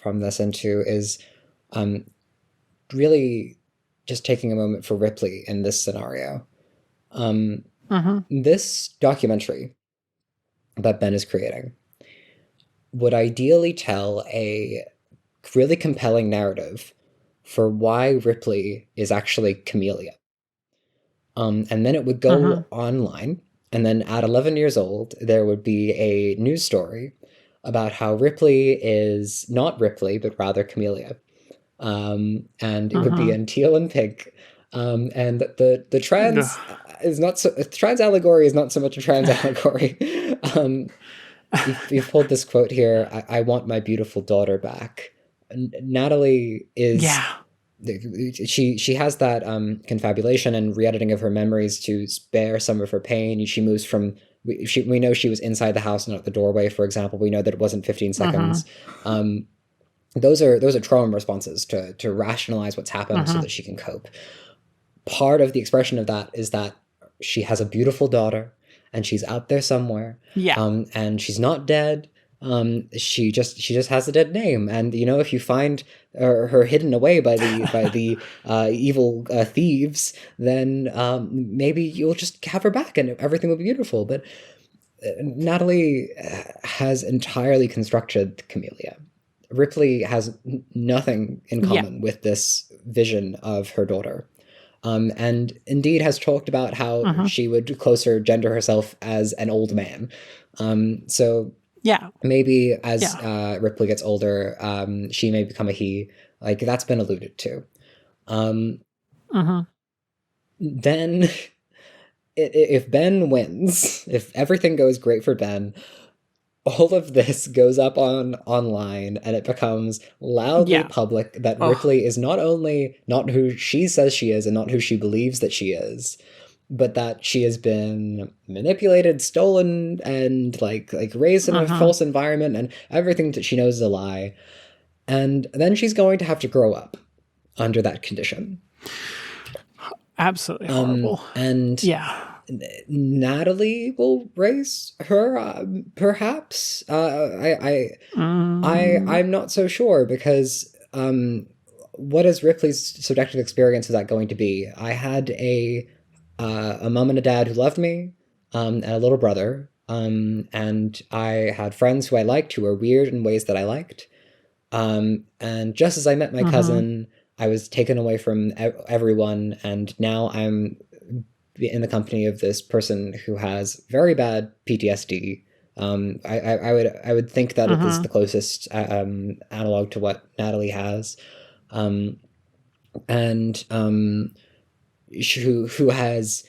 from this into is really just taking a moment for Ripley in this scenario. This documentary that Ben is creating would ideally tell a really compelling narrative for why Ripley is actually Camellia. And then it would go online, and then at 11 years old, there would be a news story about how Ripley is not Ripley, but rather Camellia. And it would be in teal and pink. And the trans is not so, trans allegory is not so much a trans allegory. You've pulled this quote here, I want my beautiful daughter back. Natalie is... Yeah. She has that confabulation and re-editing of her memories to spare some of her pain. She moves from... We know she was inside the house, not at the doorway, for example. We know that it wasn't 15 seconds. Those are trauma responses to rationalize what's happened so that she can cope. Part of the expression of that is that she has a beautiful daughter and she's out there somewhere. Yeah. And she's not dead. She just has a dead name, and you know, if you find her hidden away by the evil thieves, then maybe you'll just have her back and everything will be beautiful. But Natalie has entirely constructed Camellia. Ripley has nothing in common with this vision of her daughter. And indeed has talked about how she would closer gender herself as an old man. So maybe as Ripley gets older, she may become a he. Like, that's been alluded to. Then, if Ben wins, if everything goes great for Ben, all of this goes up online, and it becomes loudly public that Ripley is not only not who she says she is and not who she believes that she is, but that she has been manipulated, stolen, and like raised in a false environment, and everything that she knows is a lie. And then she's going to have to grow up under that condition. Absolutely horrible. And Natalie will raise her, perhaps. I'm not so sure, because what is Ripley's subjective experience of that going to be? I had a mom and a dad who loved me, and a little brother, and I had friends who I liked who were weird in ways that I liked. And just as I met my cousin, I was taken away from everyone, and now I'm in the company of this person who has very bad PTSD. I would think that it is the closest analog to what Natalie has, and who has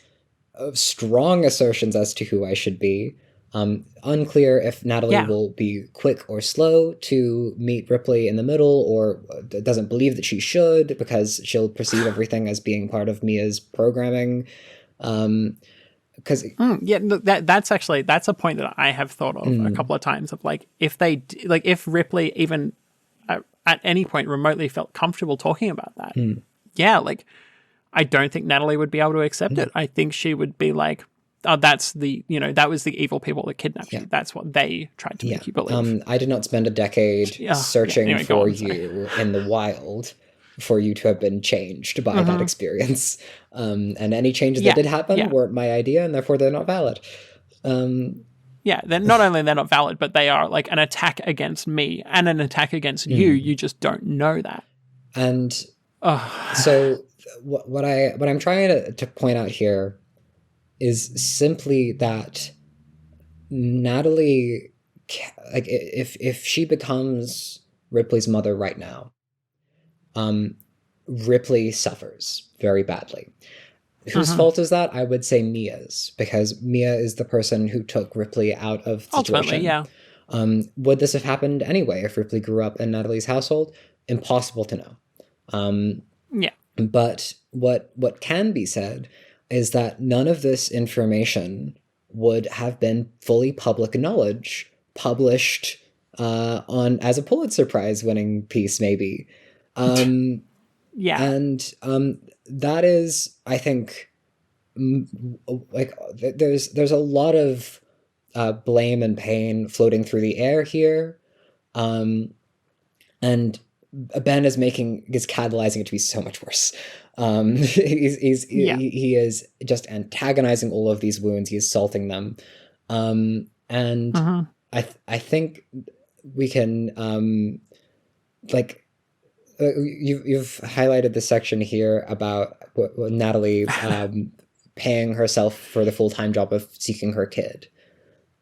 strong assertions as to who I should be. Unclear if Natalie will be quick or slow to meet Ripley in the middle, or doesn't believe that she should because she'll perceive everything as being part of Mia's programming. Because that's a point that I have thought of a couple of times, of like, if if Ripley even at any point remotely felt comfortable talking about that, I don't think Natalie would be able to accept it. I think she would be like, oh, that's that was the evil people that kidnapped you. That's what they tried to make you believe. I did not spend a decade searching for you in the wild for you to have been changed by that experience. And any changes that did happen weren't my idea, and therefore they're not valid. Then not only they're not valid, but they are like an attack against me and an attack against you. You just don't know that. And so what I'm trying to point out here is simply that Natalie, like, if she becomes Ripley's mother right now, Ripley suffers very badly. Whose fault is that? I would say Mia's, because Mia is the person who took Ripley out of the situation. Ultimately, would this have happened anyway if Ripley grew up in Natalie's household? Impossible to know. But what can be said is that none of this information would have been fully public knowledge, published as a Pulitzer Prize winning piece, maybe. And that is, I think, like, there's a lot of blame and pain floating through the air here, and Ben is catalyzing it to be so much worse. He is just antagonizing all of these wounds. He's salting them, and I think we can you've highlighted this section here about Natalie paying herself for the full-time job of seeking her kid.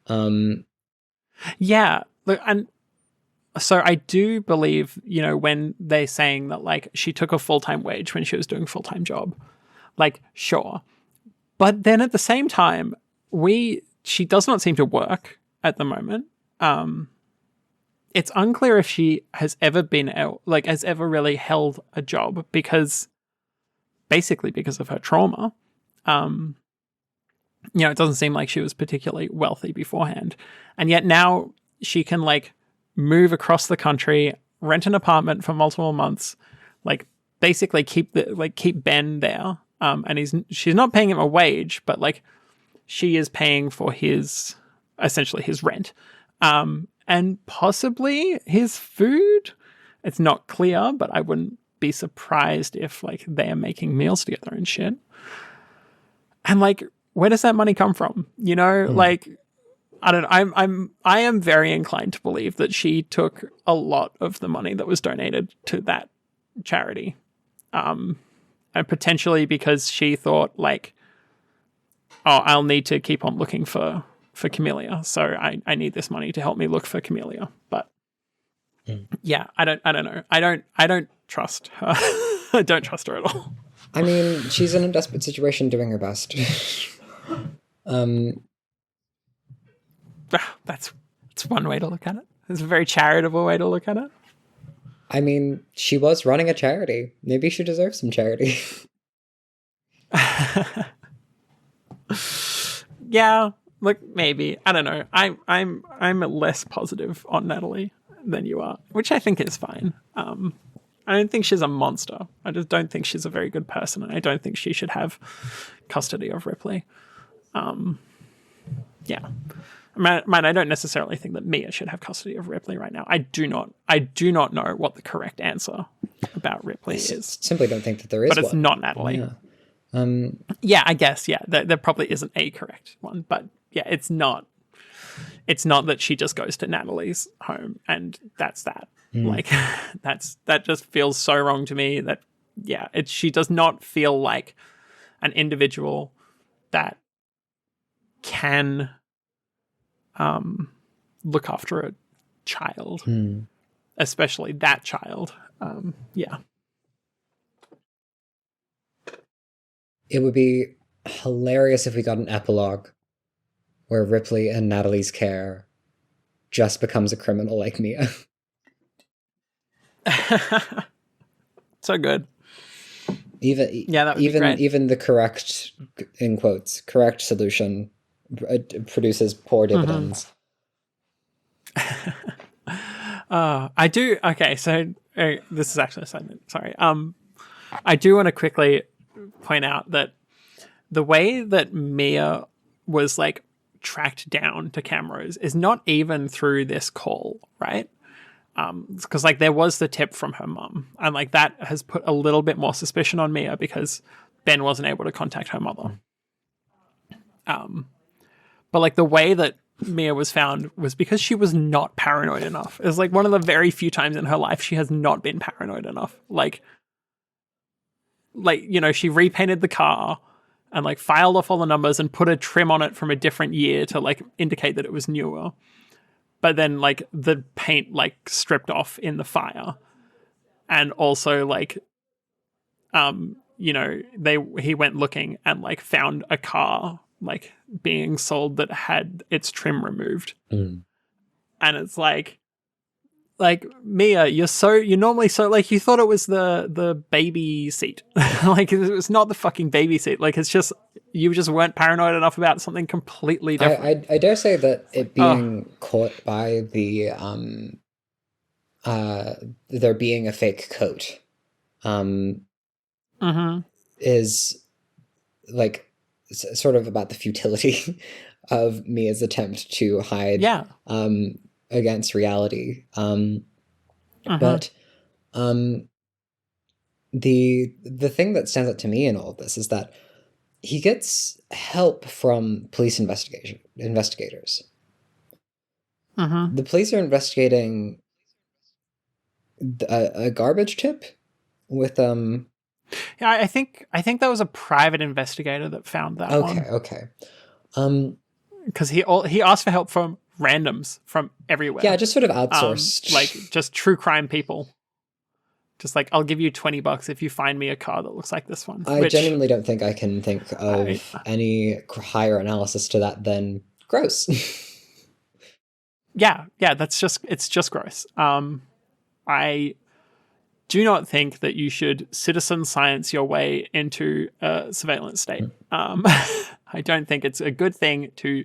Look, and so I do believe, when they're saying that, like, she took a full-time wage when she was doing a full-time job, like, sure. But then at the same time, she does not seem to work at the moment. It's unclear if she has ever has ever really held a job, because of her trauma. It doesn't seem like she was particularly wealthy beforehand. And yet now she can, like, move across the country, rent an apartment for multiple months, like, basically keep Ben there. And she's not paying him a wage, but, like, she is paying for essentially his rent. And possibly his food. It's not clear, but I wouldn't be surprised if, like, they are making meals together and shit. And, like, where does that money come from? Like, I don't know. I am very inclined to believe that she took a lot of the money that was donated to that charity. And potentially because she thought, like, oh, I'll need to keep on looking for Camellia, so I need this money to help me look for Camellia. But I don't know. I don't trust her. I don't trust her at all. I mean, she's in a desperate situation, doing her best. That's one way to look at it. It's a very charitable way to look at it. I mean, she was running a charity. Maybe she deserves some charity. Yeah. Look, maybe. I don't know. I'm less positive on Natalie than you are, which I think is fine. I don't think she's a monster. I just don't think she's a very good person, and I don't think she should have custody of Ripley. I don't necessarily think that Mia should have custody of Ripley right now. I do not know what the correct answer about Ripley is. Simply don't think that there is but it's one. Not Natalie. I guess, there probably isn't a correct one, but yeah, it's not that she just goes to Natalie's home and that's that. Like, that just feels so wrong to me that, she does not feel like an individual that can look after a child, especially that child. Yeah. It would be hilarious if we got an epilogue where Ripley in Natalie's care just becomes a criminal like Mia. So good. That would be great. Even the correct, in quotes, correct solution produces poor dividends. I do. Okay, so this is actually a side note. Sorry. I do want to quickly point out that the way that Mia was like tracked down to cameras is not even through this call, right? Because like there was the tip from her mum, and like that has put a little bit more suspicion on Mia because Ben wasn't able to contact her mother. But like the way that Mia was found was because she was not paranoid enough. It was like one of the very few times in her life she has not been paranoid enough. Like, you know, she repainted the car and like filed off all the numbers and put a trim on it from a different year to like indicate that it was newer. But then like the paint like stripped off in the fire. And also like, you know, he went looking and like found a car like being sold that had its trim removed. And it's like Mia, you're normally so like, you thought it was the baby seat. Like it was not the fucking baby seat. Like it's just, you just weren't paranoid enough about something completely different. I dare say that it being caught by the there being a fake coat is like sort of about the futility of Mia's attempt to hide against reality. But the thing that stands out to me in all of this is that he gets help from police investigators. The police are investigating a garbage tip with Yeah, I think that was a private investigator that found that one. Okay. Because he asked for help from randoms from everywhere. Yeah, just sort of outsourced. Like just true crime people. Just like, I'll give you $20 if you find me a car that looks like this one. I genuinely don't think I can think of any higher analysis to that than gross. Yeah, it's just gross. I do not think that you should citizen science your way into a surveillance state. I don't think it's a good thing to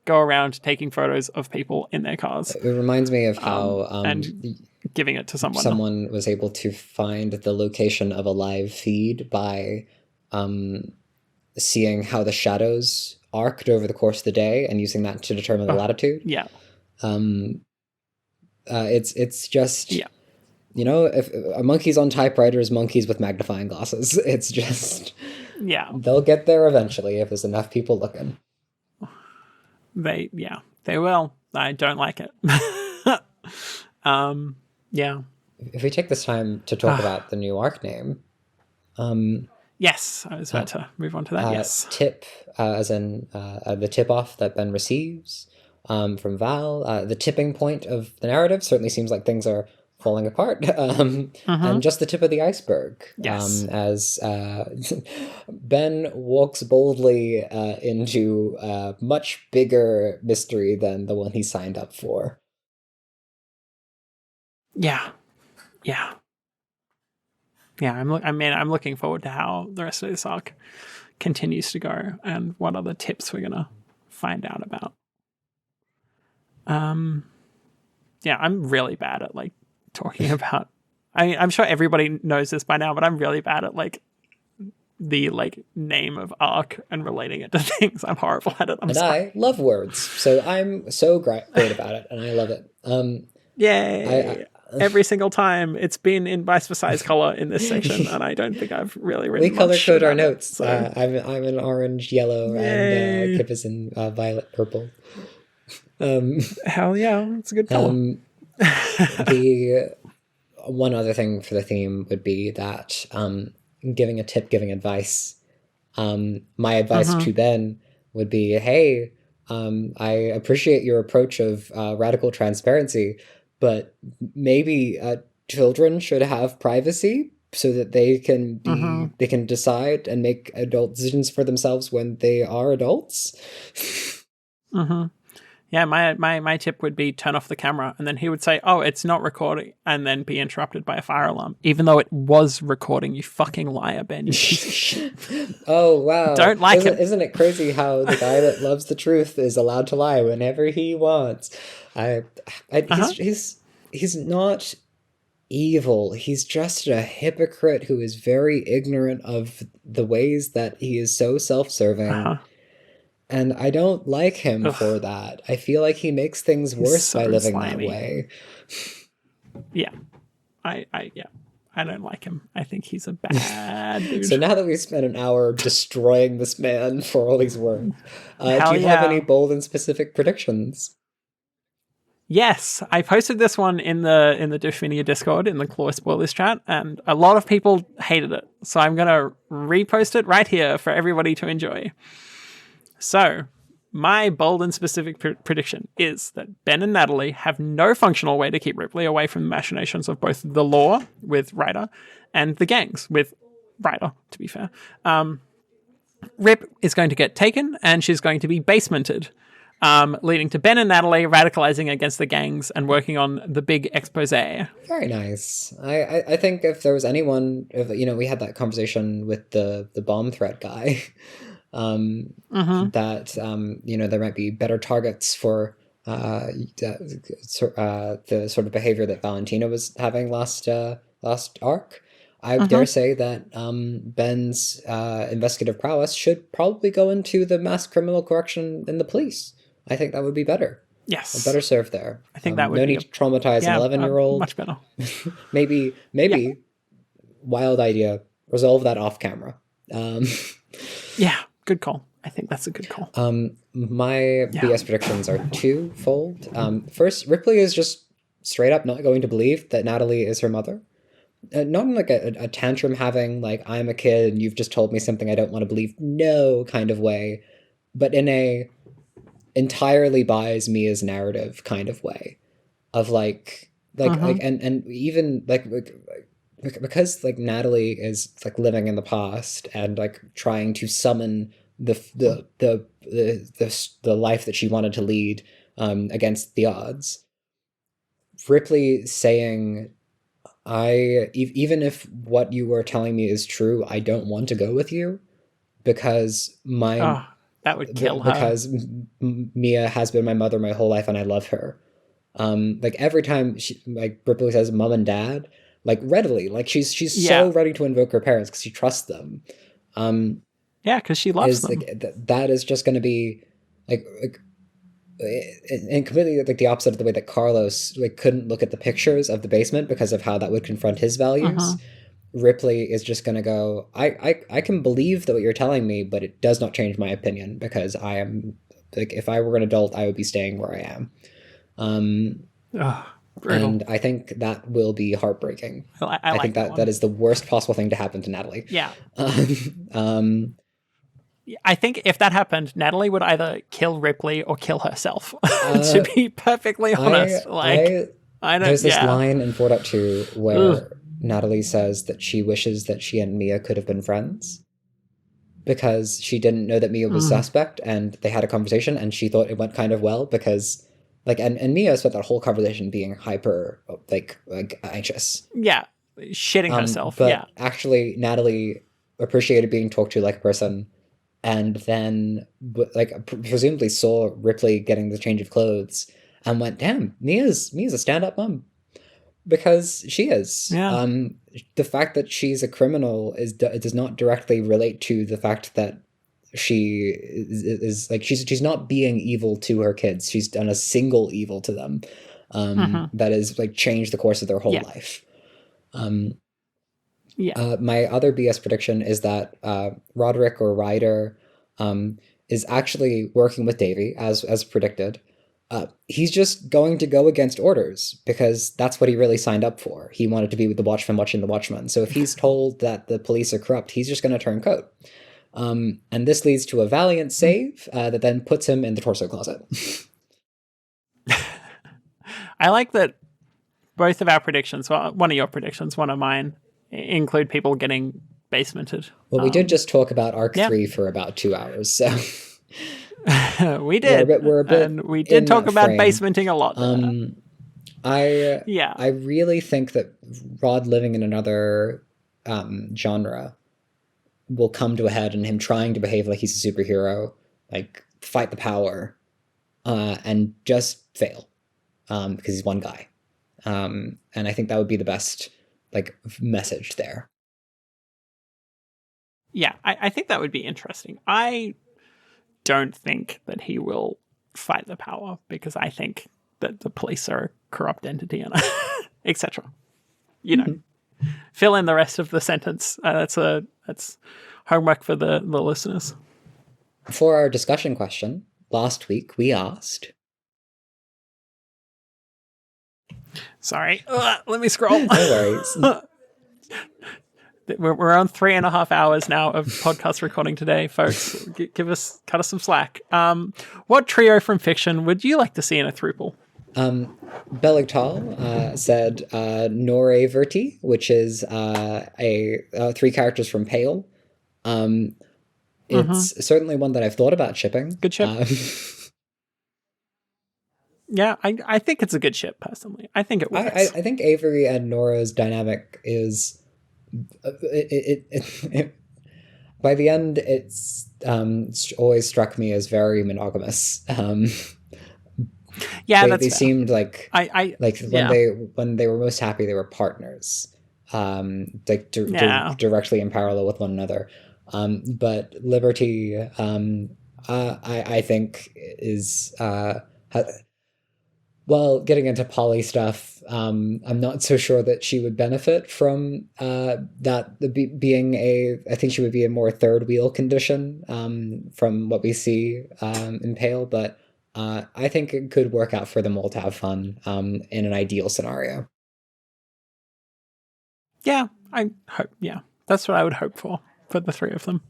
go around taking photos of people in their cars. It reminds me of how and giving it to someone. Someone was able to find the location of a live feed by seeing how the shadows arced over the course of the day and using that to determine the latitude. Yeah. It's just, you know, if monkeys on typewriters, monkeys with magnifying glasses. It's just, they'll get there eventually if there's enough people looking. They will. I don't like it. Yeah. If we take this time to talk about the new arc name. Yes, I was about to move on to that. Yes. Tip, as in the tip-off that Ben receives from Val. The tipping point of the narrative certainly seems like things are falling apart. And just the tip of the iceberg. Yes. As Ben walks boldly into a much bigger mystery than the one he signed up for. Yeah. I'm looking forward to how the rest of this arc continues to go and what other tips we're gonna find out about. Yeah, I'm really bad at like talking about. I'm sure everybody knows this by now, but I'm really bad at like the like name of arc and relating it to things. I'm horrible at it. I love words, so I'm so great about it, and I love it. Yay! Every single time it's been in Vice Versailles color in this section, and I don't think I've really written. We color code our notes. So. I'm in orange, yellow, and Kip is in violet, purple. Hell yeah, it's a good color. The one other thing for the theme would be that giving a tip, giving advice, My advice to Ben would be, hey, I appreciate your approach of radical transparency, but maybe children should have privacy so that they can decide and make adult decisions for themselves when they are adults. Yeah, my tip would be turn off the camera, and then he would say, "Oh, it's not recording," and then be interrupted by a fire alarm, even though it was recording. You fucking liar, Ben. You piece of shit. Oh wow! Don't like him. Isn't it crazy how the guy that loves the truth is allowed to lie whenever he wants? He's not evil. He's just a hypocrite who is very ignorant of the ways that he is so self-serving. And I don't like him for that. I feel like he makes things worse by living slimy. That way. Yeah. I don't like him. I think he's a bad dude. So now that we've spent an hour destroying this man for all he's worth, do you have any bold and specific predictions? Yes, I posted this one in the Definia Discord in the Claw Spoilers chat, and a lot of people hated it. So I'm going to repost it right here for everybody to enjoy. So, my bold and specific prediction is that Ben and Natalie have no functional way to keep Ripley away from the machinations of both the law with Ryder and the gangs with Ryder, to be fair. Rip is going to get taken and she's going to be basemented, leading to Ben and Natalie radicalizing against the gangs and working on the big expose. Very nice. I think if there was anyone, we had that conversation with the bomb threat guy. That there might be better targets for the sort of behavior that Valentina was having last arc. I dare say that Ben's investigative prowess should probably go into the mass criminal correction in the police. I think that would be better. Yes, better served there. I think that would no need to traumatize an 11-year-old. Much better. maybe wild idea. Resolve that off camera. Yeah. Good call. I think that's a good call. My BS predictions are twofold. First, Ripley is just straight up not going to believe that Natalie is her mother. Not in like a tantrum having, like, I'm a kid and you've just told me something I don't want to believe, no kind of way, but in a entirely buys Mia's narrative kind of way of like and even like because like Natalie is like living in the past and like trying to summon the life that she wanted to lead against the odds. Ripley saying, even if what you were telling me is true, I don't want to go with you because that would kill her. Because Mia has been my mother my whole life and I love her. Like every time Ripley says mom and dad, like readily, like she's so ready to invoke her parents because she trusts them. Because she loves them. Like, that is just going to be like and completely like the opposite of the way that Carlos like couldn't look at the pictures of the basement because of how that would confront his values. Ripley is just going to go, I can believe that what you're telling me, but it does not change my opinion because I am like, if I were an adult, I would be staying where I am. And I think that will be heartbreaking. I think that is the worst possible thing to happen to Natalie. Yeah. I think if that happened, Natalie would either kill Ripley or kill herself. To be perfectly honest, I don't. There's this line in 4.2 where Natalie says that she wishes that she and Mia could have been friends because she didn't know that Mia was suspect, and they had a conversation, and she thought it went kind of well because. Like and Mia spent that whole conversation being hyper like anxious. Yeah, shitting herself. But actually, Natalie appreciated being talked to like a person, and then like presumably saw Ripley getting the change of clothes and went, "Damn, Mia's a stand-up mom," because she is. Yeah. The fact that she's a criminal does not directly relate to the fact that. She is like she's not being evil to her kids. She's done a single evil to them that has like changed the course of their whole life. My other BS prediction is that Roderick or Ryder is actually working with Davy as predicted. He's just going to go against orders because that's what he really signed up for. He wanted to be with the Watchman watching the Watchmen. So if he's told that the police are corrupt, he's just going to turn coat. And this leads to a valiant save that then puts him in the torso closet. I like that both of our predictions, well, one of your predictions, one of mine, include people getting basemented. Well, we did just talk about Arc 3 for about 2 hours, so... We did. We're a bit and we did talk about frame. basementing a lot there. I really think that Rod living in another genre will come to a head in him trying to behave like he's a superhero, like fight the power, and just fail because he's one guy. And I think that would be the best like message there. Yeah, I think that would be interesting. I don't think that he will fight the power because I think that the police are a corrupt entity and etc. You know, fill in the rest of the sentence. That's homework for the listeners. For our discussion question, last week we asked... Sorry, let me scroll. No worries. We're on 3.5 hours now of podcast recording today, folks. Cut us some slack. What trio from fiction would you like to see in a throuple? Beligtal said Nore Verti, which is three characters from Pale. It's certainly one that I've thought about shipping. Good ship. Yeah, I think it's a good ship, personally. I think it works. I think Avery and Nora's dynamic is... by the end, it's always struck me as very monogamous. Yeah, they seemed like when they were most happy, they were partners, directly in parallel with one another. But Liberty, I think is well, getting into poly stuff, I'm not so sure that she would benefit from being I think she would be a more third wheel condition from what we see in Pale, but I think it could work out for them all to have fun in an ideal scenario. Yeah, I hope. Yeah, that's what I would hope for the three of them.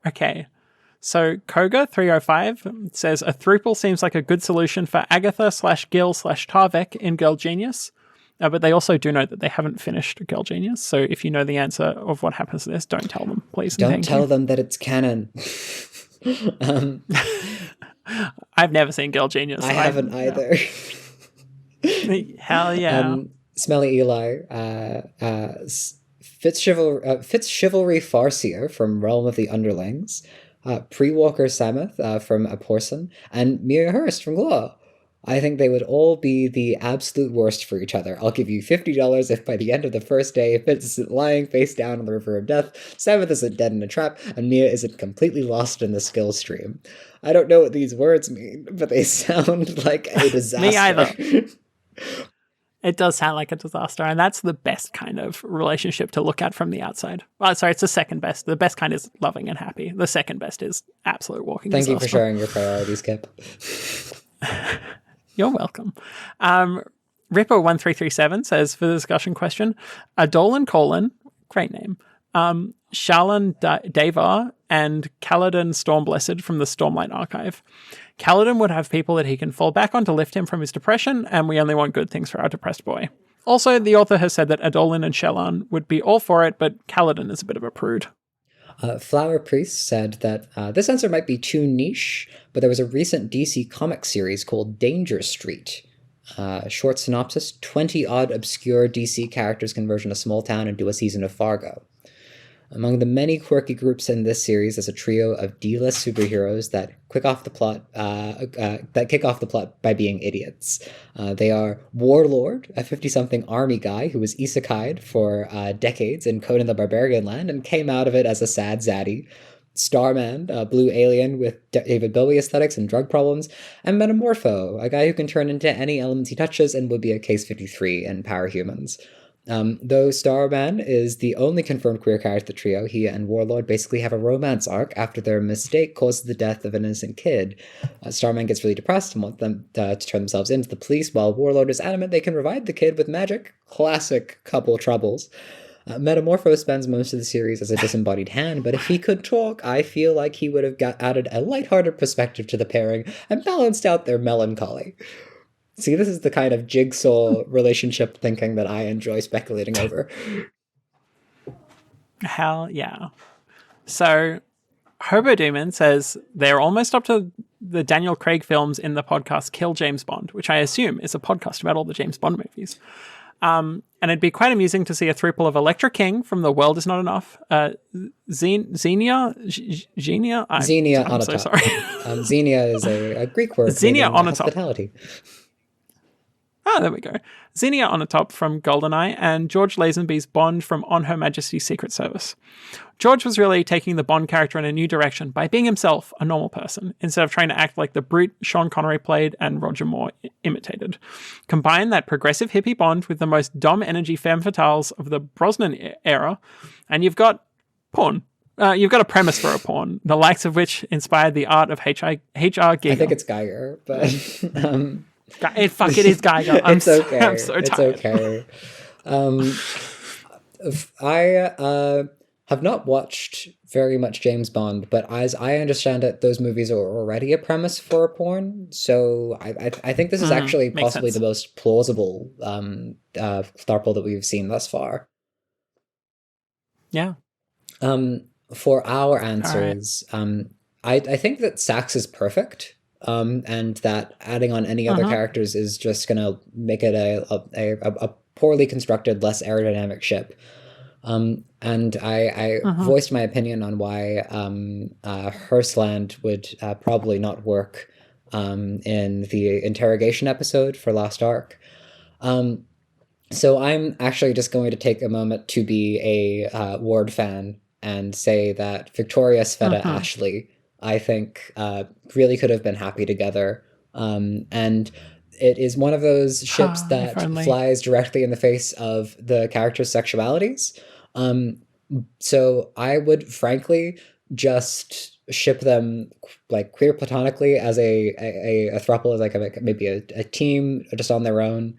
Okay. So Koga305 says a throuple seems like a good solution for Agatha/Gil/Tarvek in Girl Genius, but they also do note that they haven't finished Girl Genius. So if you know the answer of what happens to this, don't tell them, please. Don't tell them that it's canon. I've never seen Girl Genius. I haven't either. Hell yeah. Smelly Eli, Fitzchivalry Farseer from Realm of the Underlings, Pre-Walker Samuth from A Porson, and Mia Hurst from Glaw. I think they would all be the absolute worst for each other. I'll give you $50 if by the end of the first day, Fitz isn't lying face down on the River of Death, Samuth isn't dead in a trap, and Mia isn't completely lost in the skill stream. I don't know what these words mean, but they sound like a disaster. Me either. It does sound like a disaster, and that's the best kind of relationship to look at from the outside. Well, sorry, it's the second best. The best kind is loving and happy. The second best is absolute walking disaster. Thank you for sharing your priorities, Kip. You're welcome. Ripper1337 says, for the discussion question, Adolan Colin, great name, Shallan Davar, and Kaladin Stormblessed from the Stormlight Archive. Kaladin would have people that he can fall back on to lift him from his depression, and we only want good things for our depressed boy. Also, the author has said that Adolin and Shallan would be all for it, but Kaladin is a bit of a prude. Flower Priest said that this answer might be too niche, but there was a recent DC comic series called Danger Street. Short synopsis, 20-odd obscure DC characters converge in a small town and do a season of Fargo. Among the many quirky groups in this series is a trio of D-list superheroes that kick off the plot by being idiots. They are Warlord, a 50-something army guy who was isekai'd for decades in Conan the Barbarian Land and came out of it as a sad zaddy. Starman, a blue alien with David Bowie aesthetics and drug problems, and Metamorpho, a guy who can turn into any elements he touches and would be a Case 53 in Power Humans. Though Starman is the only confirmed queer character of the trio, he and Warlord basically have a romance arc after their mistake causes the death of an innocent kid. Starman gets really depressed and wants them to turn themselves into the police, while Warlord is adamant they can revive the kid with magic. Classic couple troubles. Metamorpho spends most of the series as a disembodied hand, but if he could talk, I feel like he would have added a lighthearted perspective to the pairing and balanced out their melancholy. See, this is the kind of jigsaw relationship thinking that I enjoy speculating over. Hell yeah. So, Hobo Demon says they're almost up to the Daniel Craig films in the podcast Kill James Bond, which I assume is a podcast about all the James Bond movies. And it'd be quite amusing to see a throuple of Electra King from The World Is Not Enough, Xenia? I'm so sorry. Xenia is a Greek word. Xenia on a hospitality. Oh, there we go. Xenia on a top from GoldenEye and George Lazenby's Bond from On Her Majesty's Secret Service. George was really taking the Bond character in a new direction by being himself a normal person, instead of trying to act like the brute Sean Connery played and Roger Moore imitated. Combine that progressive hippie Bond with the most dom energy femme fatales of the Brosnan era, and you've got porn. You've got a premise for a porn, the likes of which inspired the art of H.R. Giger. I think it's Geiger, but... It is Geiger. It's okay. I'm so tired. It's okay. I have not watched very much James Bond, but as I understand it, those movies are already a premise for a porn. So I think this is actually possibly the most plausible Tharple that we've seen thus far. Yeah. For our answers, I think that Sax is perfect. And that adding on any other characters is just going to make it a poorly constructed, less aerodynamic ship. And I voiced my opinion on why Hearstland would probably not work in the interrogation episode for Last Ark. So I'm actually just going to take a moment to be a Ward fan and say that Victoria Sveta Ashley, I think, really could have been happy together. And it is one of those ships that flies directly in the face of the characters' sexualities. So I would frankly just ship them like queer platonically as a throuple, as like maybe a team just on their own,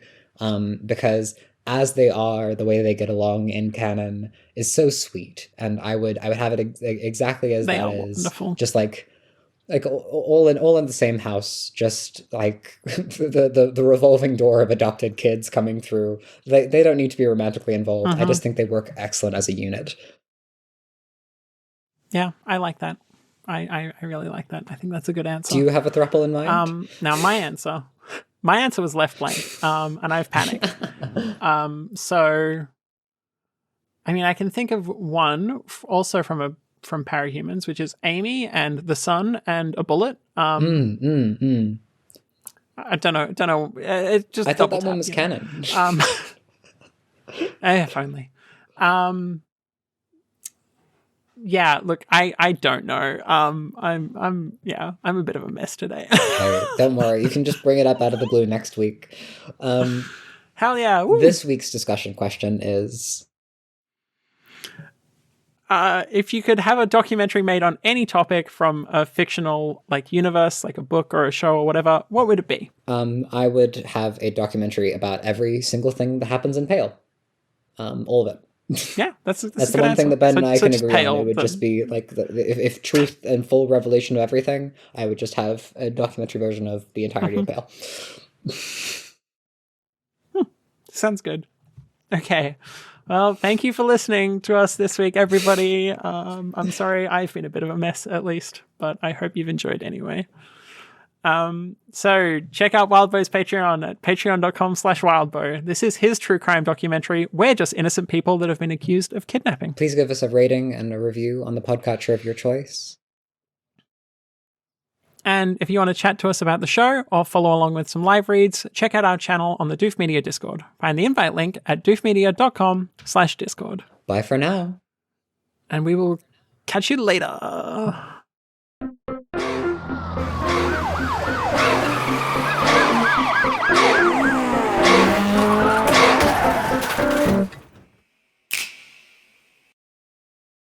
because as they are, the way they get along in canon is so sweet, and I would have it exactly as that is. Wonderful. Just like all in the same house, just like the revolving door of adopted kids coming through. They don't need to be romantically involved. I just think they work excellent as a unit. Yeah, I like that. I really like that. I think that's a good answer. Do you have a throuple in mind? Now my answer was left blank, and I've panicked. So, I mean, I can think of one also from Parahumans, which is Amy and the Sun and a bullet. I don't know. It just I thought that one was canon. If only. Yeah, look, I don't know. I'm a bit of a mess today. Okay, don't worry, you can just bring it up out of the blue next week. Hell yeah! Woo. This week's discussion question is: if you could have a documentary made on any topic from a fictional universe, like a book or a show or whatever, what would it be? I would have a documentary about every single thing that happens in Pale. All of it. Yeah, that's the one thing that Ben and I can agree on. It would just be like if truth and full revelation of everything, I would just have a documentary version of the entirety of Pale. Sounds good. Okay. Well, thank you for listening to us this week, everybody. I'm sorry I've been a bit of a mess, at least, but I hope you've enjoyed anyway. So check out Wildbow's Patreon at patreon.com/wildbow. This is his true crime documentary. We're just innocent people that have been accused of kidnapping. Please give us a rating and a review on the podcatcher of your choice. And if you want to chat to us about the show or follow along with some live reads, check out our channel on the Doof Media Discord. Find the invite link at doofmedia.com/discord. Bye for now. And we will catch you later.